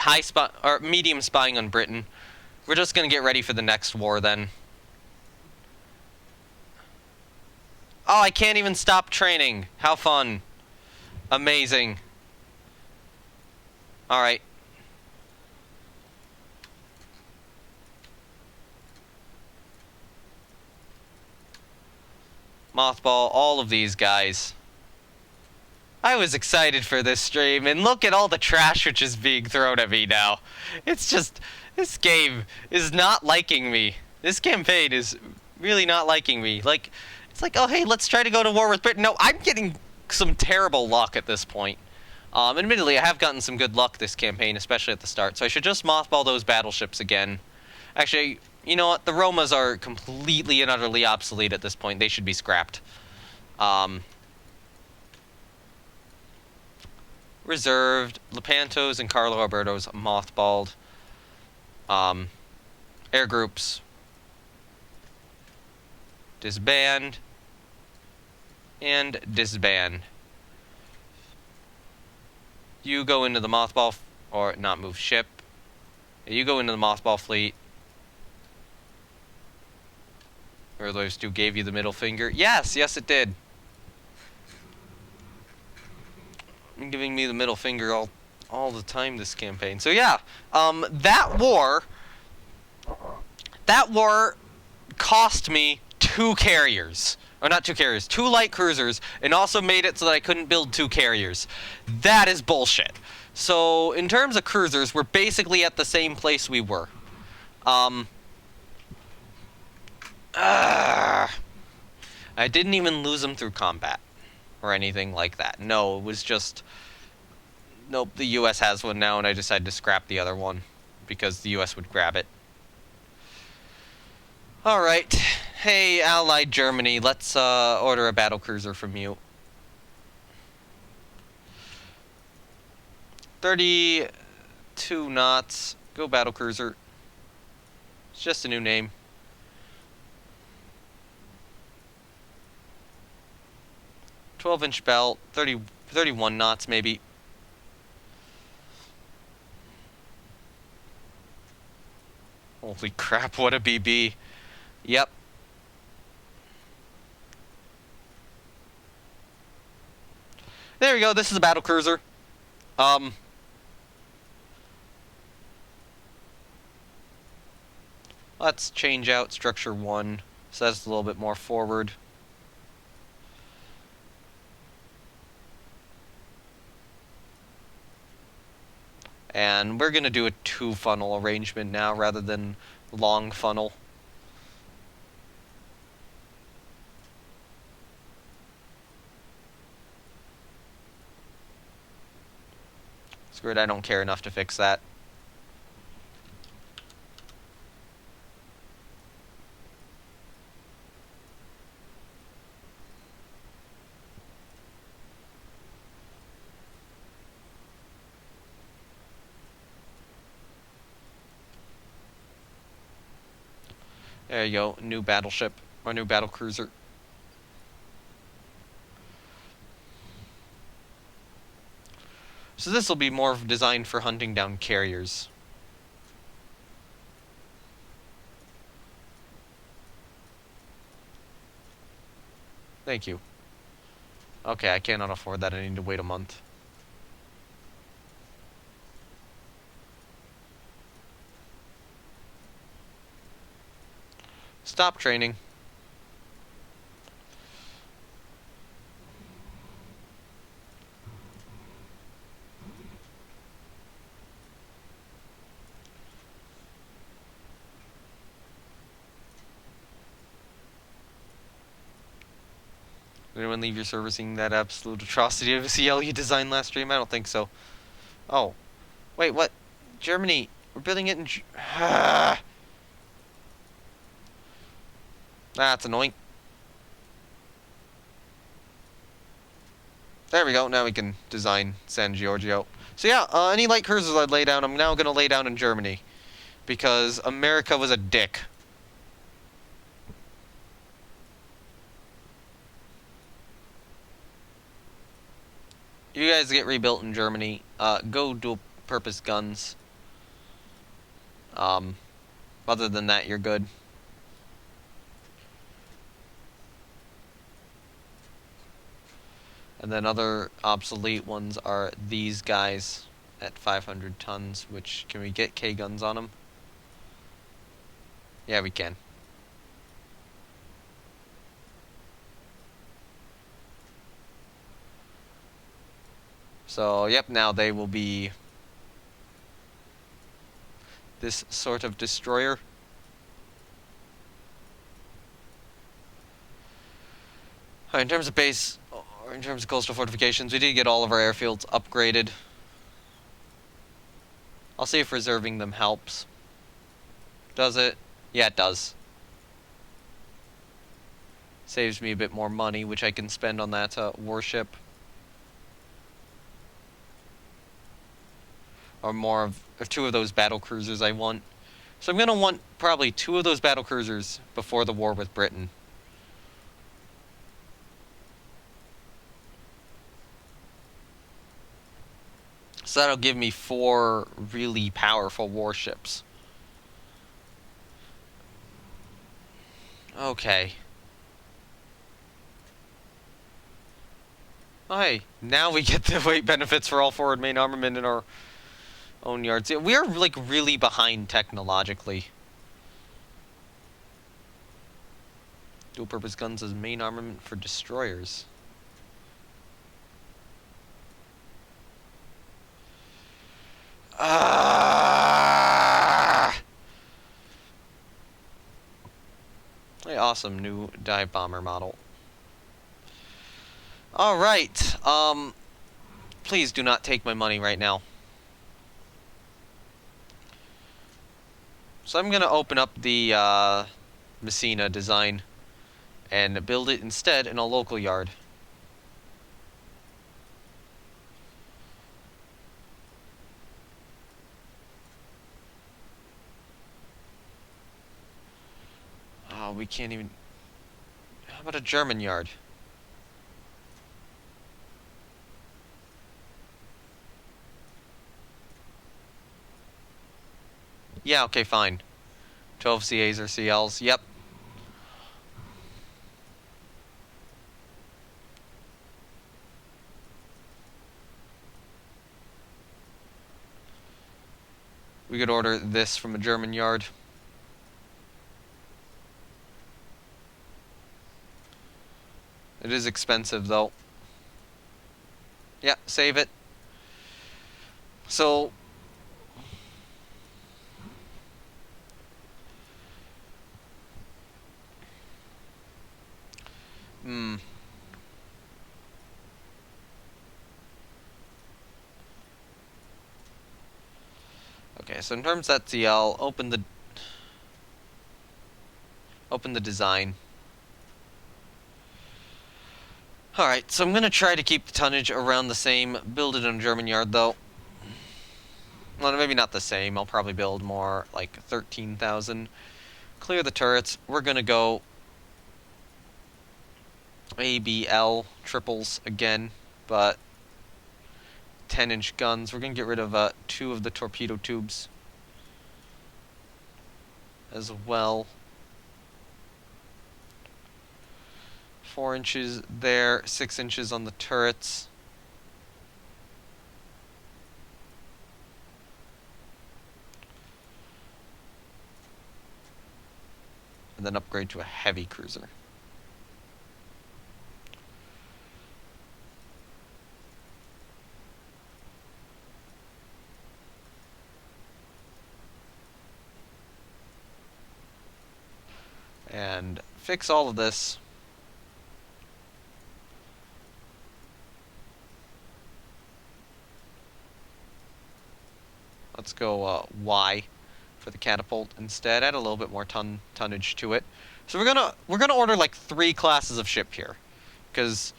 medium spying on Britain. We're just gonna get ready for the next war then. Oh, I can't even stop training. How fun. Amazing. Alright. Mothball all of these guys. I was excited for this stream, and look at all the trash which is being thrown at me now. It's just, this game is not liking me. This campaign is really not liking me. Like, it's like, oh hey, let's try to go to war with Britain. No, I'm getting some terrible luck at this point. Admittedly, I have gotten some good luck this campaign, especially at the start, so I should just mothball those battleships again. Actually, you know what? The Romas are completely and utterly obsolete at this point. They should be scrapped. We're reserved. Lepanto's and Carlo Alberto's mothballed. Air groups disband and disband. You go into the mothball, or not move ship. You go into the mothball fleet. Or those two gave you the middle finger. Yes, yes it did. Giving me the middle finger all the time this campaign. So yeah, that war cost me 2 carriers. Or not 2 carriers, 2 light cruisers, and also made it so that I couldn't build 2 carriers. That is bullshit. So, in terms of cruisers, we're basically at the same place we were. I didn't even lose them through combat. Or anything like that. No, it was just... Nope, the US has one now, and I decided to scrap the other one. Because the US would grab it. Alright. Hey, Allied Germany, let's order a battlecruiser from you. 32 knots. Go battlecruiser. It's just a new name. "12-inch belt, 31 knots maybe. Holy crap, what a BB. Yep. There we go, this is a battlecruiser. Let's change out structure 1, so that's a little bit more forward. And we're going to do a 2-funnel arrangement now rather than long funnel. Screw it, I don't care enough to fix that. There you go, new battleship, or new battlecruiser. So this will be more designed for hunting down carriers. Thank you. Okay, I cannot afford that, I need to wait a month. Stop training. Did anyone leave your servicing that absolute atrocity of a CL you designed last stream? I don't think so. Oh. Wait, what? Germany. We're building it in... That's annoying. There we go, now we can design San Giorgio. So yeah, any light cruisers I'd lay down, I'm now going to lay down in Germany. Because America was a dick. You guys get rebuilt in Germany. Go dual purpose guns. Other than that, you're good. And then other obsolete ones are these guys at 500 tons, which, can we get K guns on them? Yeah, we can. So, yep, now they will be this sort of destroyer. In terms of base, or in terms of coastal fortifications, we did get all of our airfields upgraded. I'll see if reserving them helps. Does it? Yeah, it does. Saves me a bit more money, which I can spend on that warship. or more of, or 2 of those battle cruisers I want. So I'm gonna want probably 2 of those battle cruisers before the war with Britain. So that'll give me 4 really powerful warships. Okay. Oh, hey, now we get the weight benefits for all forward main armament in our own yards. We are, like, really behind technologically. Dual-purpose guns as main armament for destroyers. Hey, awesome new dive bomber model. Alright, please do not take my money right now. So I'm gonna open up the, Messina design and build it instead in a local yard. Oh, we can't even... How about a German yard? Yeah, okay, fine. 12 CAs or CLs, yep. We could order this from a German yard. It is expensive, though. Yeah, save it. So... Okay, so in terms of that CL, open the design. Alright, so I'm gonna try to keep the tonnage around the same. Build it in a German yard, though. Well, maybe not the same. I'll probably build more, like 13,000. Clear the turrets. We're gonna go ABL triples again, but 10-inch guns. We're gonna get rid of 2 of the torpedo tubes as well. 4 inches there, 6 inches on the turrets. And then upgrade to a heavy cruiser. And fix all of this. Let's go Y for the catapult instead. Add a little bit more tonnage to it. So we're gonna order like 3 classes of ship here, because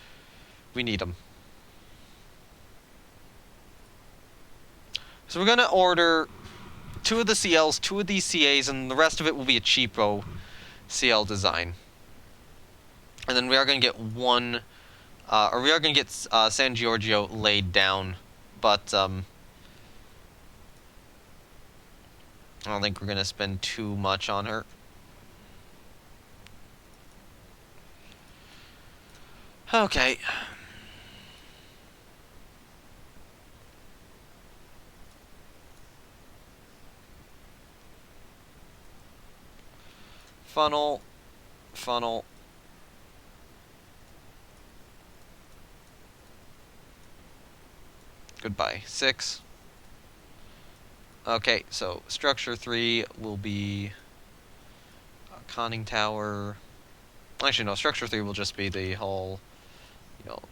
we need them. So we're gonna order 2 of the CLs, 2 of these CAs, and the rest of it will be a cheapo CL design. And then we are gonna get one, or we are gonna get San Giorgio laid down, but I don't think we're gonna spend too much on her. Okay. Funnel. Goodbye. 6. Okay, so structure 3 will be a conning tower. Actually, no, structure 3 will just be the whole,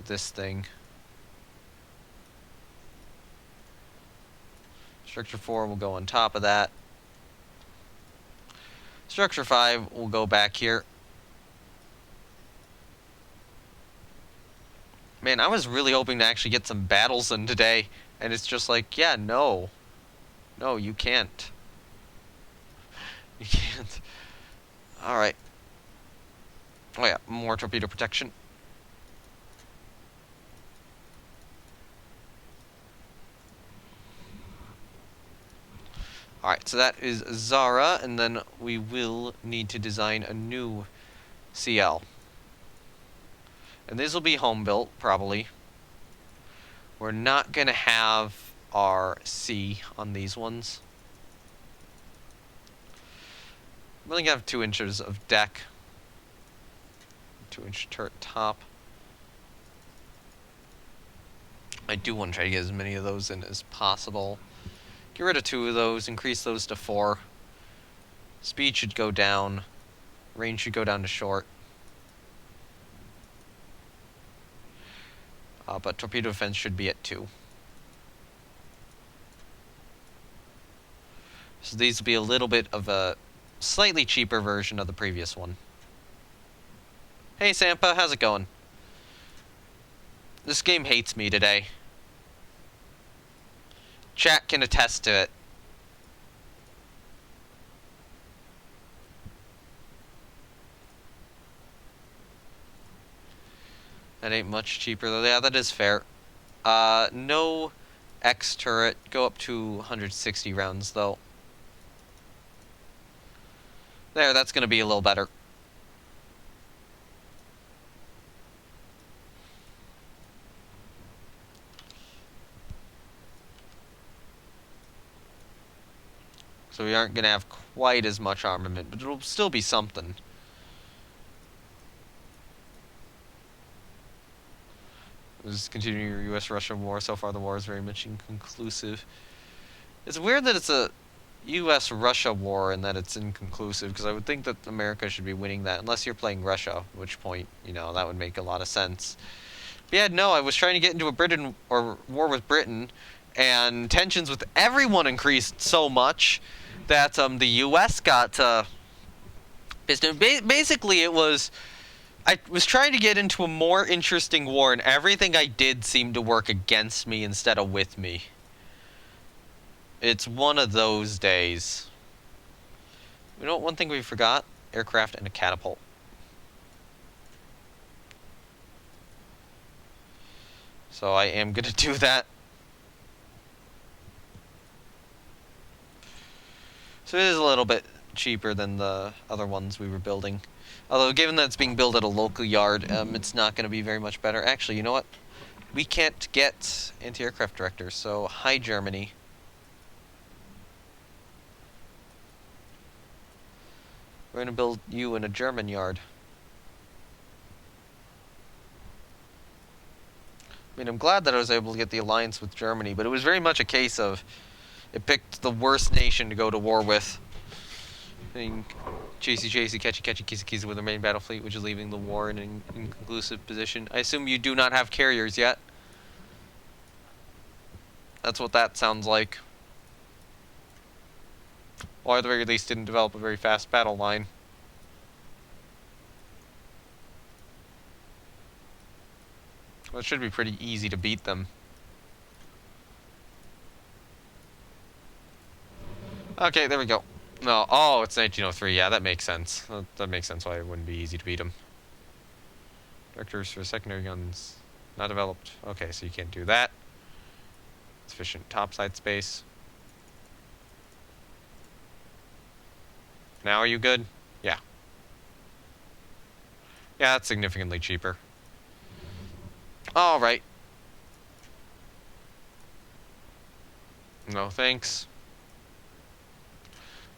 this thing. Structure 4 will go on top of that. Structure 5 will go back here. Man, I was really hoping to actually get some battles in today, and it's just like, yeah, no. No, you can't. You can't. Alright. Oh yeah, more torpedo protection. Alright, so that is Zara, and then we will need to design a new CL. And these will be home built, probably. We're not going to have our C on these ones. We're only going to have 2 inches of deck. 2-inch turret top. I do want to try to get as many of those in as possible. Get rid of 2 of those, increase those to 4. Speed should go down. Range should go down to short. But torpedo defense should be at 2. So these will be a little bit of a slightly cheaper version of the previous one. Hey Sampa, how's it going? This game hates me today. Chat can attest to it. That ain't much cheaper though. Yeah, that is fair. No X turret. Go up to 160 rounds though. There, that's gonna be a little better. So we aren't gonna have quite as much armament, but it'll still be something. Just continue your U.S.-Russia war. So far, the war is very much inconclusive. It's weird that it's a U.S.-Russia war and that it's inconclusive, because I would think that America should be winning that, unless you're playing Russia, at which point, you know, that would make a lot of sense. But yeah, no, I was trying to get into a war with Britain, and tensions with everyone increased so much that the U.S. got basically it was. I was trying to get into a more interesting war, and everything I did seemed to work against me instead of with me. It's one of those days. You know what, one thing we forgot? Aircraft and a catapult. So I am going to do that. So it is a little bit cheaper than the other ones we were building. Although, given that it's being built at a local yard, it's not going to be very much better. Actually, you know what? We can't get anti-aircraft directors, so hi, Germany. We're going to build you in a German yard. I mean, I'm glad that I was able to get the alliance with Germany, but it was very much a case of it picked the worst nation to go to war with. I mean, chasey, catchy, kissy with the main battle fleet, which is leaving the war in an inconclusive position. I assume you do not have carriers yet. That's what that sounds like. Or at the very least didn't develop a very fast battle line. Well, it should be pretty easy to beat them. Okay, there we go. No, oh, it's 1903. Yeah, that makes sense. That makes sense why it wouldn't be easy to beat them. Directors for secondary guns not developed. Okay, so you can't do that. Sufficient topside space. Now are you good? Yeah. Yeah, that's significantly cheaper. Alright. No thanks.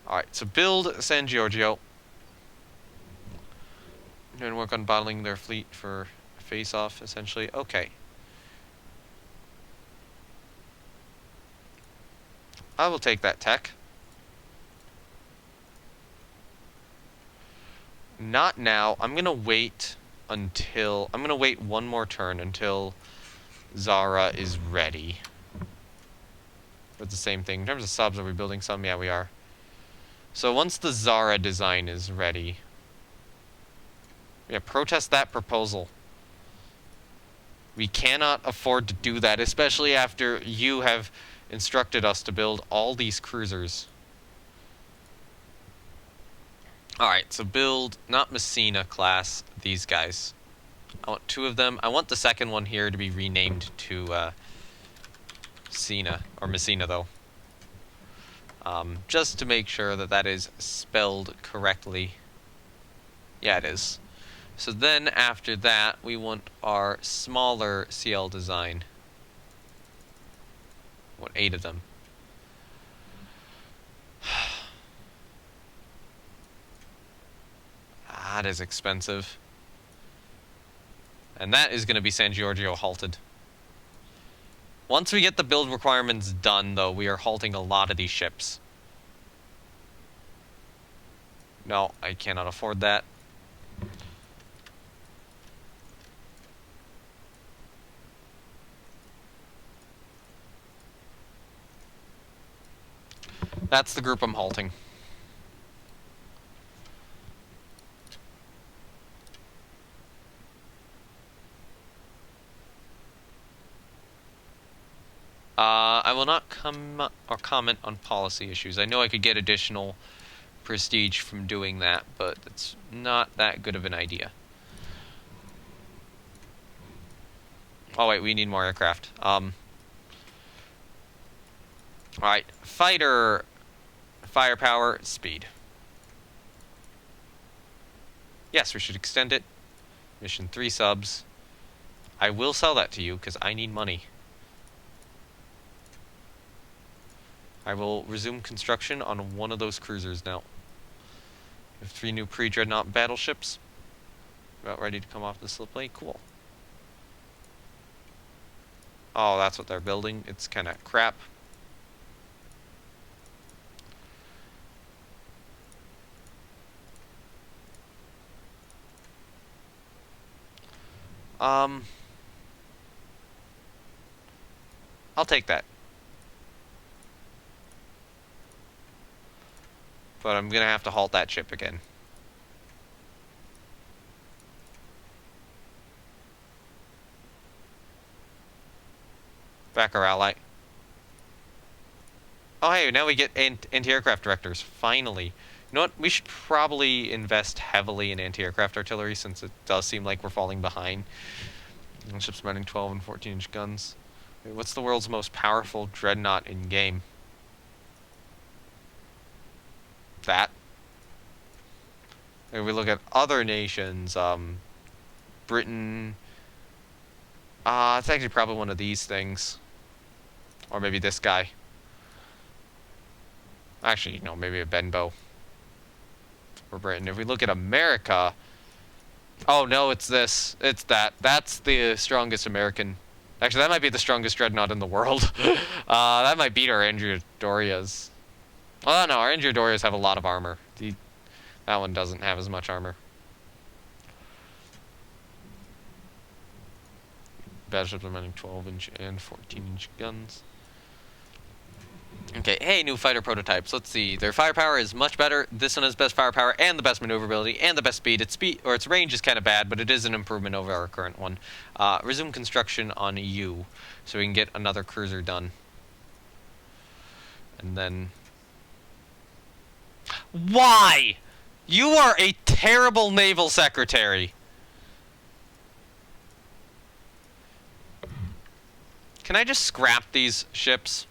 Alright, so build San Giorgio. And work on bottling their fleet for face-off, essentially. Okay. I will take that tech. Not now. I'm gonna wait until... I'm gonna wait one more turn until Zara is ready. It's the same thing. In terms of subs, are we building some? Yeah, we are. So once the Zara design is ready... Yeah, protest that proposal. We cannot afford to do that, especially after you have instructed us to build all these cruisers. Alright, so build, not Messina class, these guys. I want 2 of them. I want the second one here to be renamed to, Messina, or Messina, though. Just to make sure that that is spelled correctly. Yeah, it is. So then, after that, we want our smaller CL design. I want 8 of them. That is expensive. And that is going to be San Giorgio halted. Once we get the build requirements done, though, we are halting a lot of these ships. No, I cannot afford that. That's the group I'm halting. I will not comment on policy issues. I know I could get additional prestige from doing that, but it's not that good of an idea. Oh wait, we need more aircraft. Alright, fighter, firepower, speed. Yes, we should extend it. Mission 3 subs. I will sell that to you, because I need money. I will resume construction on one of those cruisers now. We have 3 new pre-dreadnought battleships. About ready to come off the slipway. Cool. Oh, that's what they're building. It's kind of crap. I'll take that. But I'm gonna have to halt that ship again. Back our ally. Oh hey, now we get anti-aircraft directors, finally. You know what, we should probably invest heavily in anti-aircraft artillery, since it does seem like we're falling behind. Ships mounting 12 and 14-inch guns. Wait, what's the world's most powerful dreadnought in game? That. If we look at other nations, Britain, it's actually probably one of these things. Or maybe this guy. Actually, no, maybe a Benbow. For Britain. If we look at America, oh no, it's this. It's that. That's the strongest American. Actually, that might be the strongest dreadnought in the world. That might beat our Andrea Dorias. Oh no, our Andrea Dorias have a lot of armor. That one doesn't have as much armor. Battleships are mounting 12-inch and 14-inch guns. Okay, hey, new fighter prototypes. Let's see. Their firepower is much better. This one has best firepower and the best maneuverability and the best speed. Its range is kind of bad, but it is an improvement over our current one. Resume construction on you, so we can get another cruiser done. And then... Why? You are a terrible naval secretary. Can I just scrap these ships?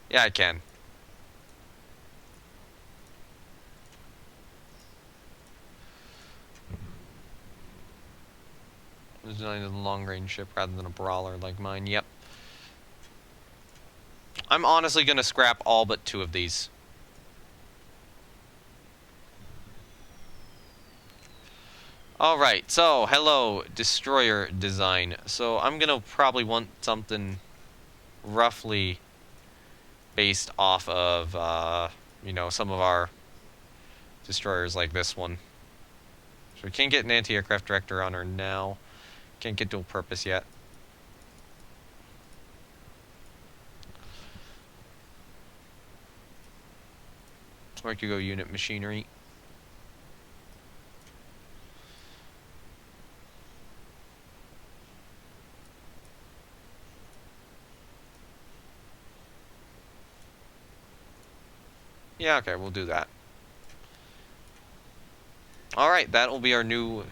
Yeah, I can. Designing a long-range ship rather than a brawler like mine. Yep. I'm honestly gonna scrap all but 2 of these. Alright, so, hello, destroyer design. So, I'm gonna probably want something roughly based off of, you know, some of our destroyers like this one. So we can't get an anti-aircraft director on her now. Can't get dual purpose yet. Or I could go unit machinery. Okay, we'll do that. Alright, that will be our new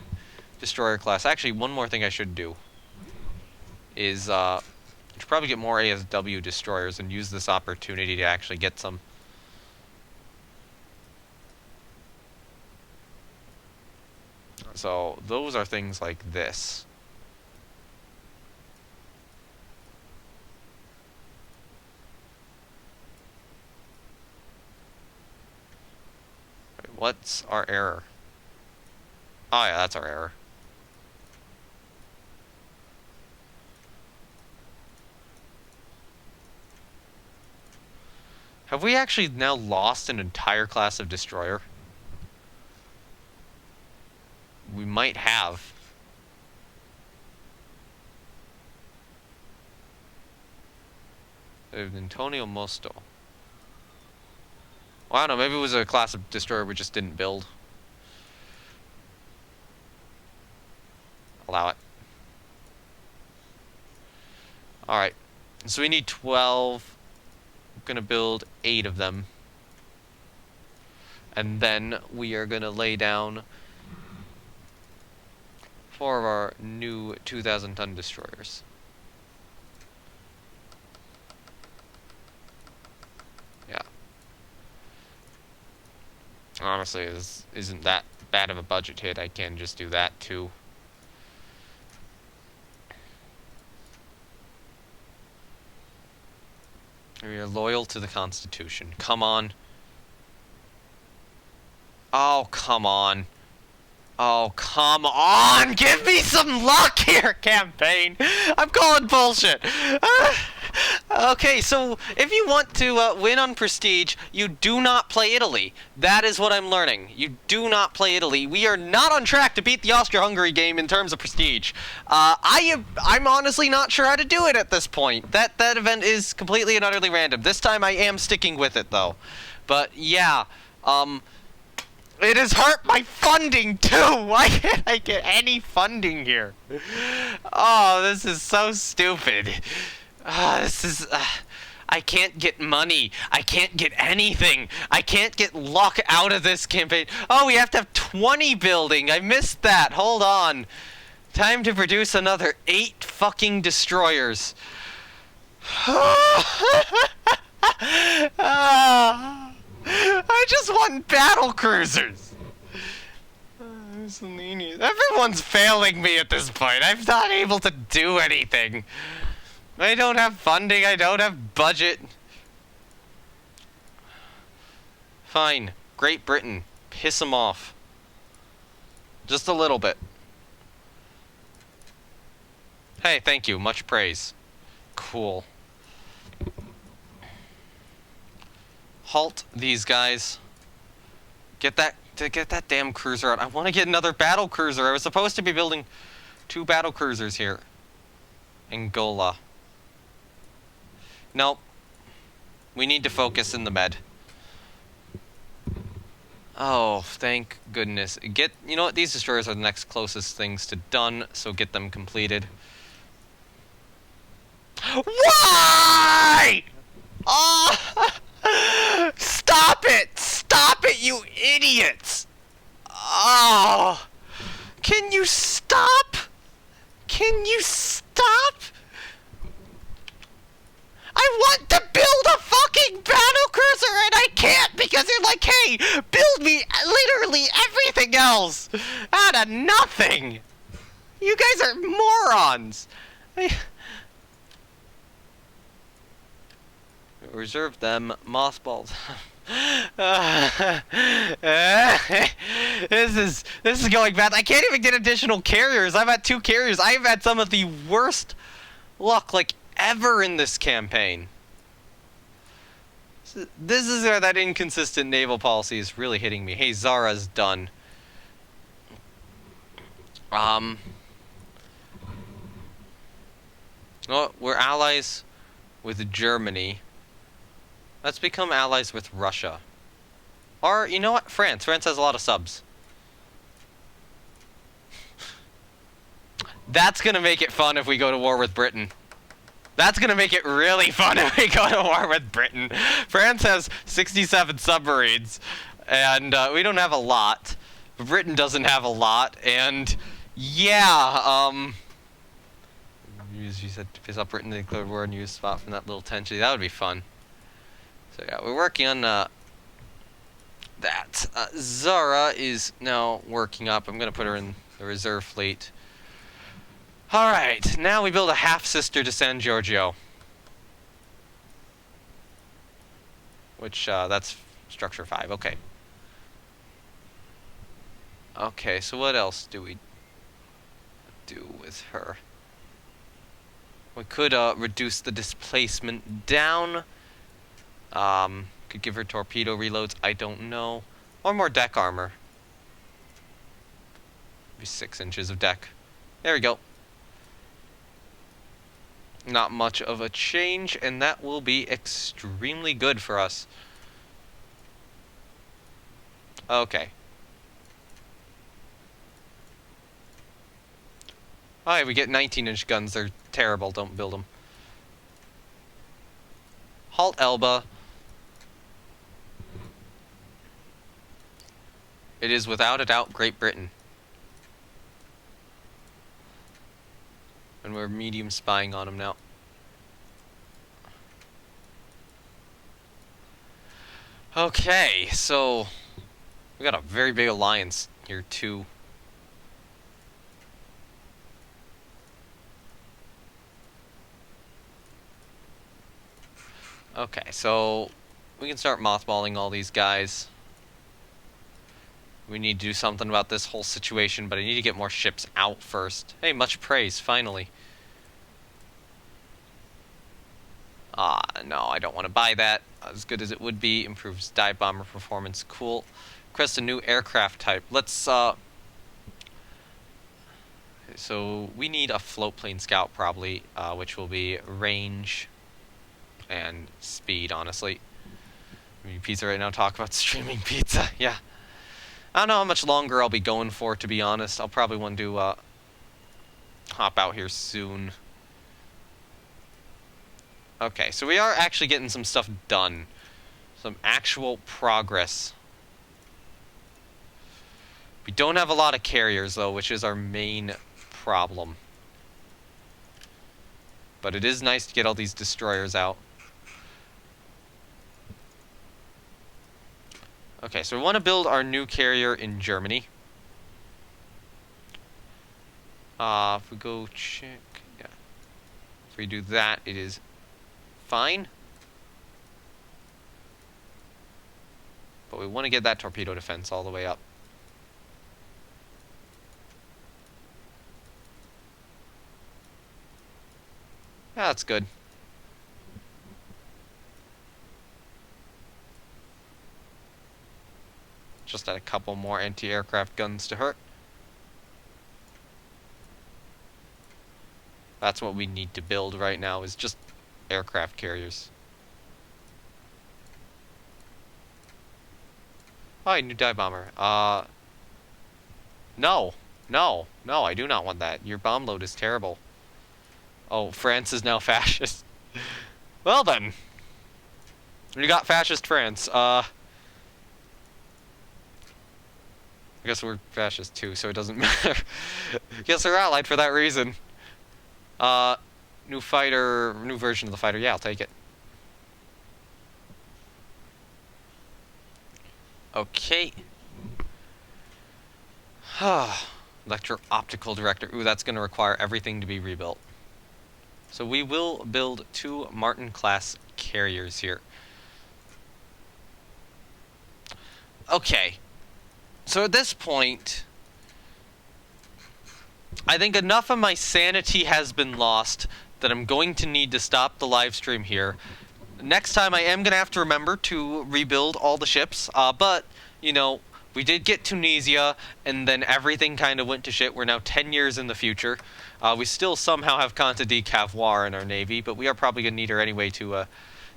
destroyer class. Actually, one more thing I should do is, I should probably get more ASW destroyers and use this opportunity to actually get some. So, those are things like this. Wait, what's our error? Oh yeah, that's our error. Have we actually now lost an entire class of destroyer? We might have. Antonio Mosto. Well, I don't know, maybe it was a class of destroyer we just didn't build. Allow it. Alright. So we need 12. I'm gonna build 8 of them. And then we are gonna lay down 4 of our new 2,000-ton destroyers. Yeah. Honestly, this isn't that bad of a budget hit. I can just do that too. We are loyal to the Constitution. Come on. Oh, come on. Oh, come on! Give me some luck here, campaign! I'm calling bullshit! Okay, so if you want to win on prestige, you do not play Italy. That is what I'm learning. You do not play Italy. We are not on track to beat the Austria-Hungary game in terms of prestige. I'm honestly not sure how to do it at this point. That event is completely and utterly random. This time I am sticking with it, though. But, yeah, it has hurt my funding, too! Why can't I get any funding here? Oh, this is so stupid. This is... I can't get money. I can't get anything. I can't get luck out of this campaign. Oh, we have to have 20 building. I missed that. Hold on. Time to produce another 8 fucking destroyers. I just want battle cruisers. Everyone's failing me at this point. I'm not able to do anything. I don't have funding. I don't have budget. Fine. Great Britain. Piss them off. Just a little bit. Hey, thank you. Much praise. Cool. Halt these guys. Get that damn cruiser out. I want to get another battle cruiser. I was supposed to be building 2 battle cruisers here. Angola. Nope. We need to focus in the med. Oh, thank goodness. You know what? These destroyers are the next closest things to done, so get them completed. Why? Oh! Stop it! Stop it, you idiots! Oh! Can you stop? Can you stop? I want to build a fucking battle cruiser and I can't because they're like, hey, build me literally everything else out of nothing. You guys are morons. Reserve them, mothballs. This is going bad. I can't even get additional carriers. I've had 2 carriers. I've had some of the worst luck like ever in this campaign. This is where that inconsistent naval policy is really hitting me. Hey, Zara's done. Oh, we're allies with Germany. Let's become allies with Russia. Or, you know what? France. France has a lot of subs. That's gonna make it fun if we go to war with Britain. That's gonna make it really fun if we go to war with Britain. France has 67 submarines, and we don't have a lot. Britain doesn't have a lot, and yeah, you said to piss off Britain, they declared war and use spot from that little tension. That would be fun. So yeah, we're working on that. Zara is now working up. I'm gonna put her in the reserve fleet. Alright, now we build a half-sister to San Giorgio. Which, that's structure 5, okay. Okay, so what else do we do with her? We could, reduce the displacement down. Could give her torpedo reloads, I don't know. Or more deck armor. Maybe 6 inches of deck. There we go. Not much of a change, and that will be extremely good for us. Okay. Alright, we get 19-inch guns. They're terrible. Don't build them. Halt Elba. It is without a doubt Great Britain. And we're medium spying on them now. Okay, so we got a very big alliance here too. Okay, so we can start mothballing all these guys. We need to do something about this whole situation, but I need to get more ships out first. Hey, much praise, finally. No, I don't want to buy that. As good as it would be, improves dive bomber performance. Cool. Request a new aircraft type. Let's, so we need a float plane scout, probably, which will be range and speed, honestly. I'm eating pizza right now, talk about streaming pizza, yeah. I don't know how much longer I'll be going for, to be honest. I'll probably want to, hop out here soon. Okay, so we are actually getting some stuff done. Some actual progress. We don't have a lot of carriers, though, which is our main problem. But it is nice to get all these destroyers out. Okay, so we want to build our new carrier in Germany. If we go check... yeah. If we do that, it is fine. But we want to get that torpedo defense all the way up. Yeah, that's good. Just add a couple more anti-aircraft guns to hurt. That's what we need to build right now, is just aircraft carriers. Oh, new dive bomber. No, I do not want that. Your bomb load is terrible. Oh, France is now fascist. Well then. We got fascist France. I guess we're fascist too, so it doesn't matter. Guess we're allied for that reason. New fighter, new version of the fighter. Yeah, I'll take it. Okay. Electro-optical director. Ooh, that's going to require everything to be rebuilt. So we will build 2 Martin-class carriers here. Okay. So at this point, I think enough of my sanity has been lost that I'm going to need to stop the live stream here. Next time I am going to have to remember to rebuild all the ships, but, you know, we did get Tunisia, and then everything kind of went to shit. We're now 10 years in the future. We still somehow have Conte de Cavour in our navy, but we are probably going to need her anyway to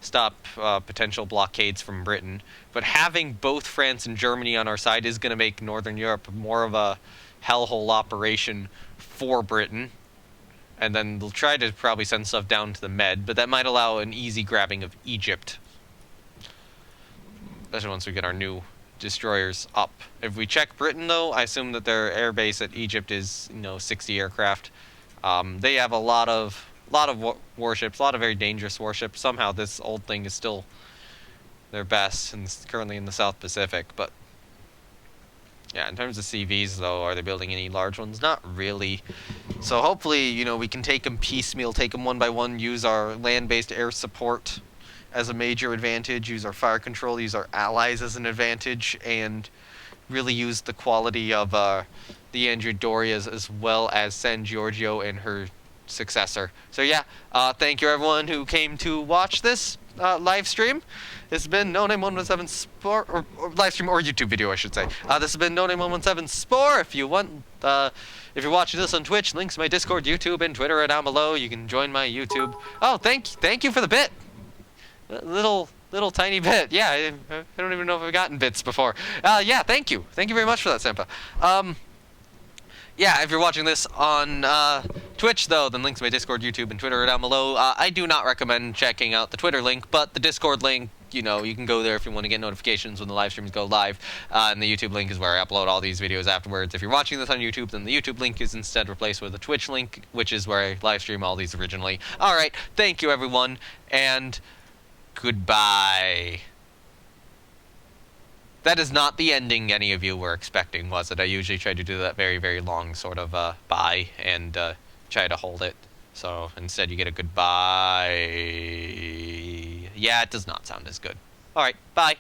stop potential blockades from Britain. But having both France and Germany on our side is going to make Northern Europe more of a hellhole operation for Britain. and then they'll try to probably send stuff down to the Med, but that might allow an easy grabbing of Egypt. Especially once we get our new destroyers up. If we check Britain, though, I assume that their air base at Egypt is, 60 aircraft. They have a lot of warships, a lot of very dangerous warships. Somehow this old thing is still their best, and it's currently in the South Pacific. But yeah, in terms of CVs, though, are they building any large ones? Not really. So hopefully, we can take them piecemeal, take them one by one, use our land-based air support as a major advantage, use our fire control, use our allies as an advantage, and really use the quality of the Andrew Dorias as well as San Giorgio and her successor. So yeah, thank you everyone who came to watch this live stream. This has been No Name 117 Spore, or live stream or YouTube video, I should say. This has been No Name 117 Spore. If you want, if you're watching this on Twitch, links to my Discord, YouTube, and Twitter are down below. You can join my YouTube. Oh, thank you for the bit. Little tiny bit. Yeah, I don't even know if I've gotten bits before. Yeah, thank you very much for that, Sampa. Yeah, if you're watching this on Twitch, though, then links to my Discord, YouTube, and Twitter are down below. I do not recommend checking out the Twitter link, but the Discord link, you can go there if you want to get notifications when the live streams go live. And the YouTube link is where I upload all these videos afterwards. If you're watching this on YouTube, then the YouTube link is instead replaced with the Twitch link, which is where I live stream all these originally. Alright, thank you, everyone, and goodbye. That is not the ending any of you were expecting, was it? I usually try to do that very, very long sort of bye and try to hold it. So instead you get a goodbye. Yeah, it does not sound as good. Alright, bye.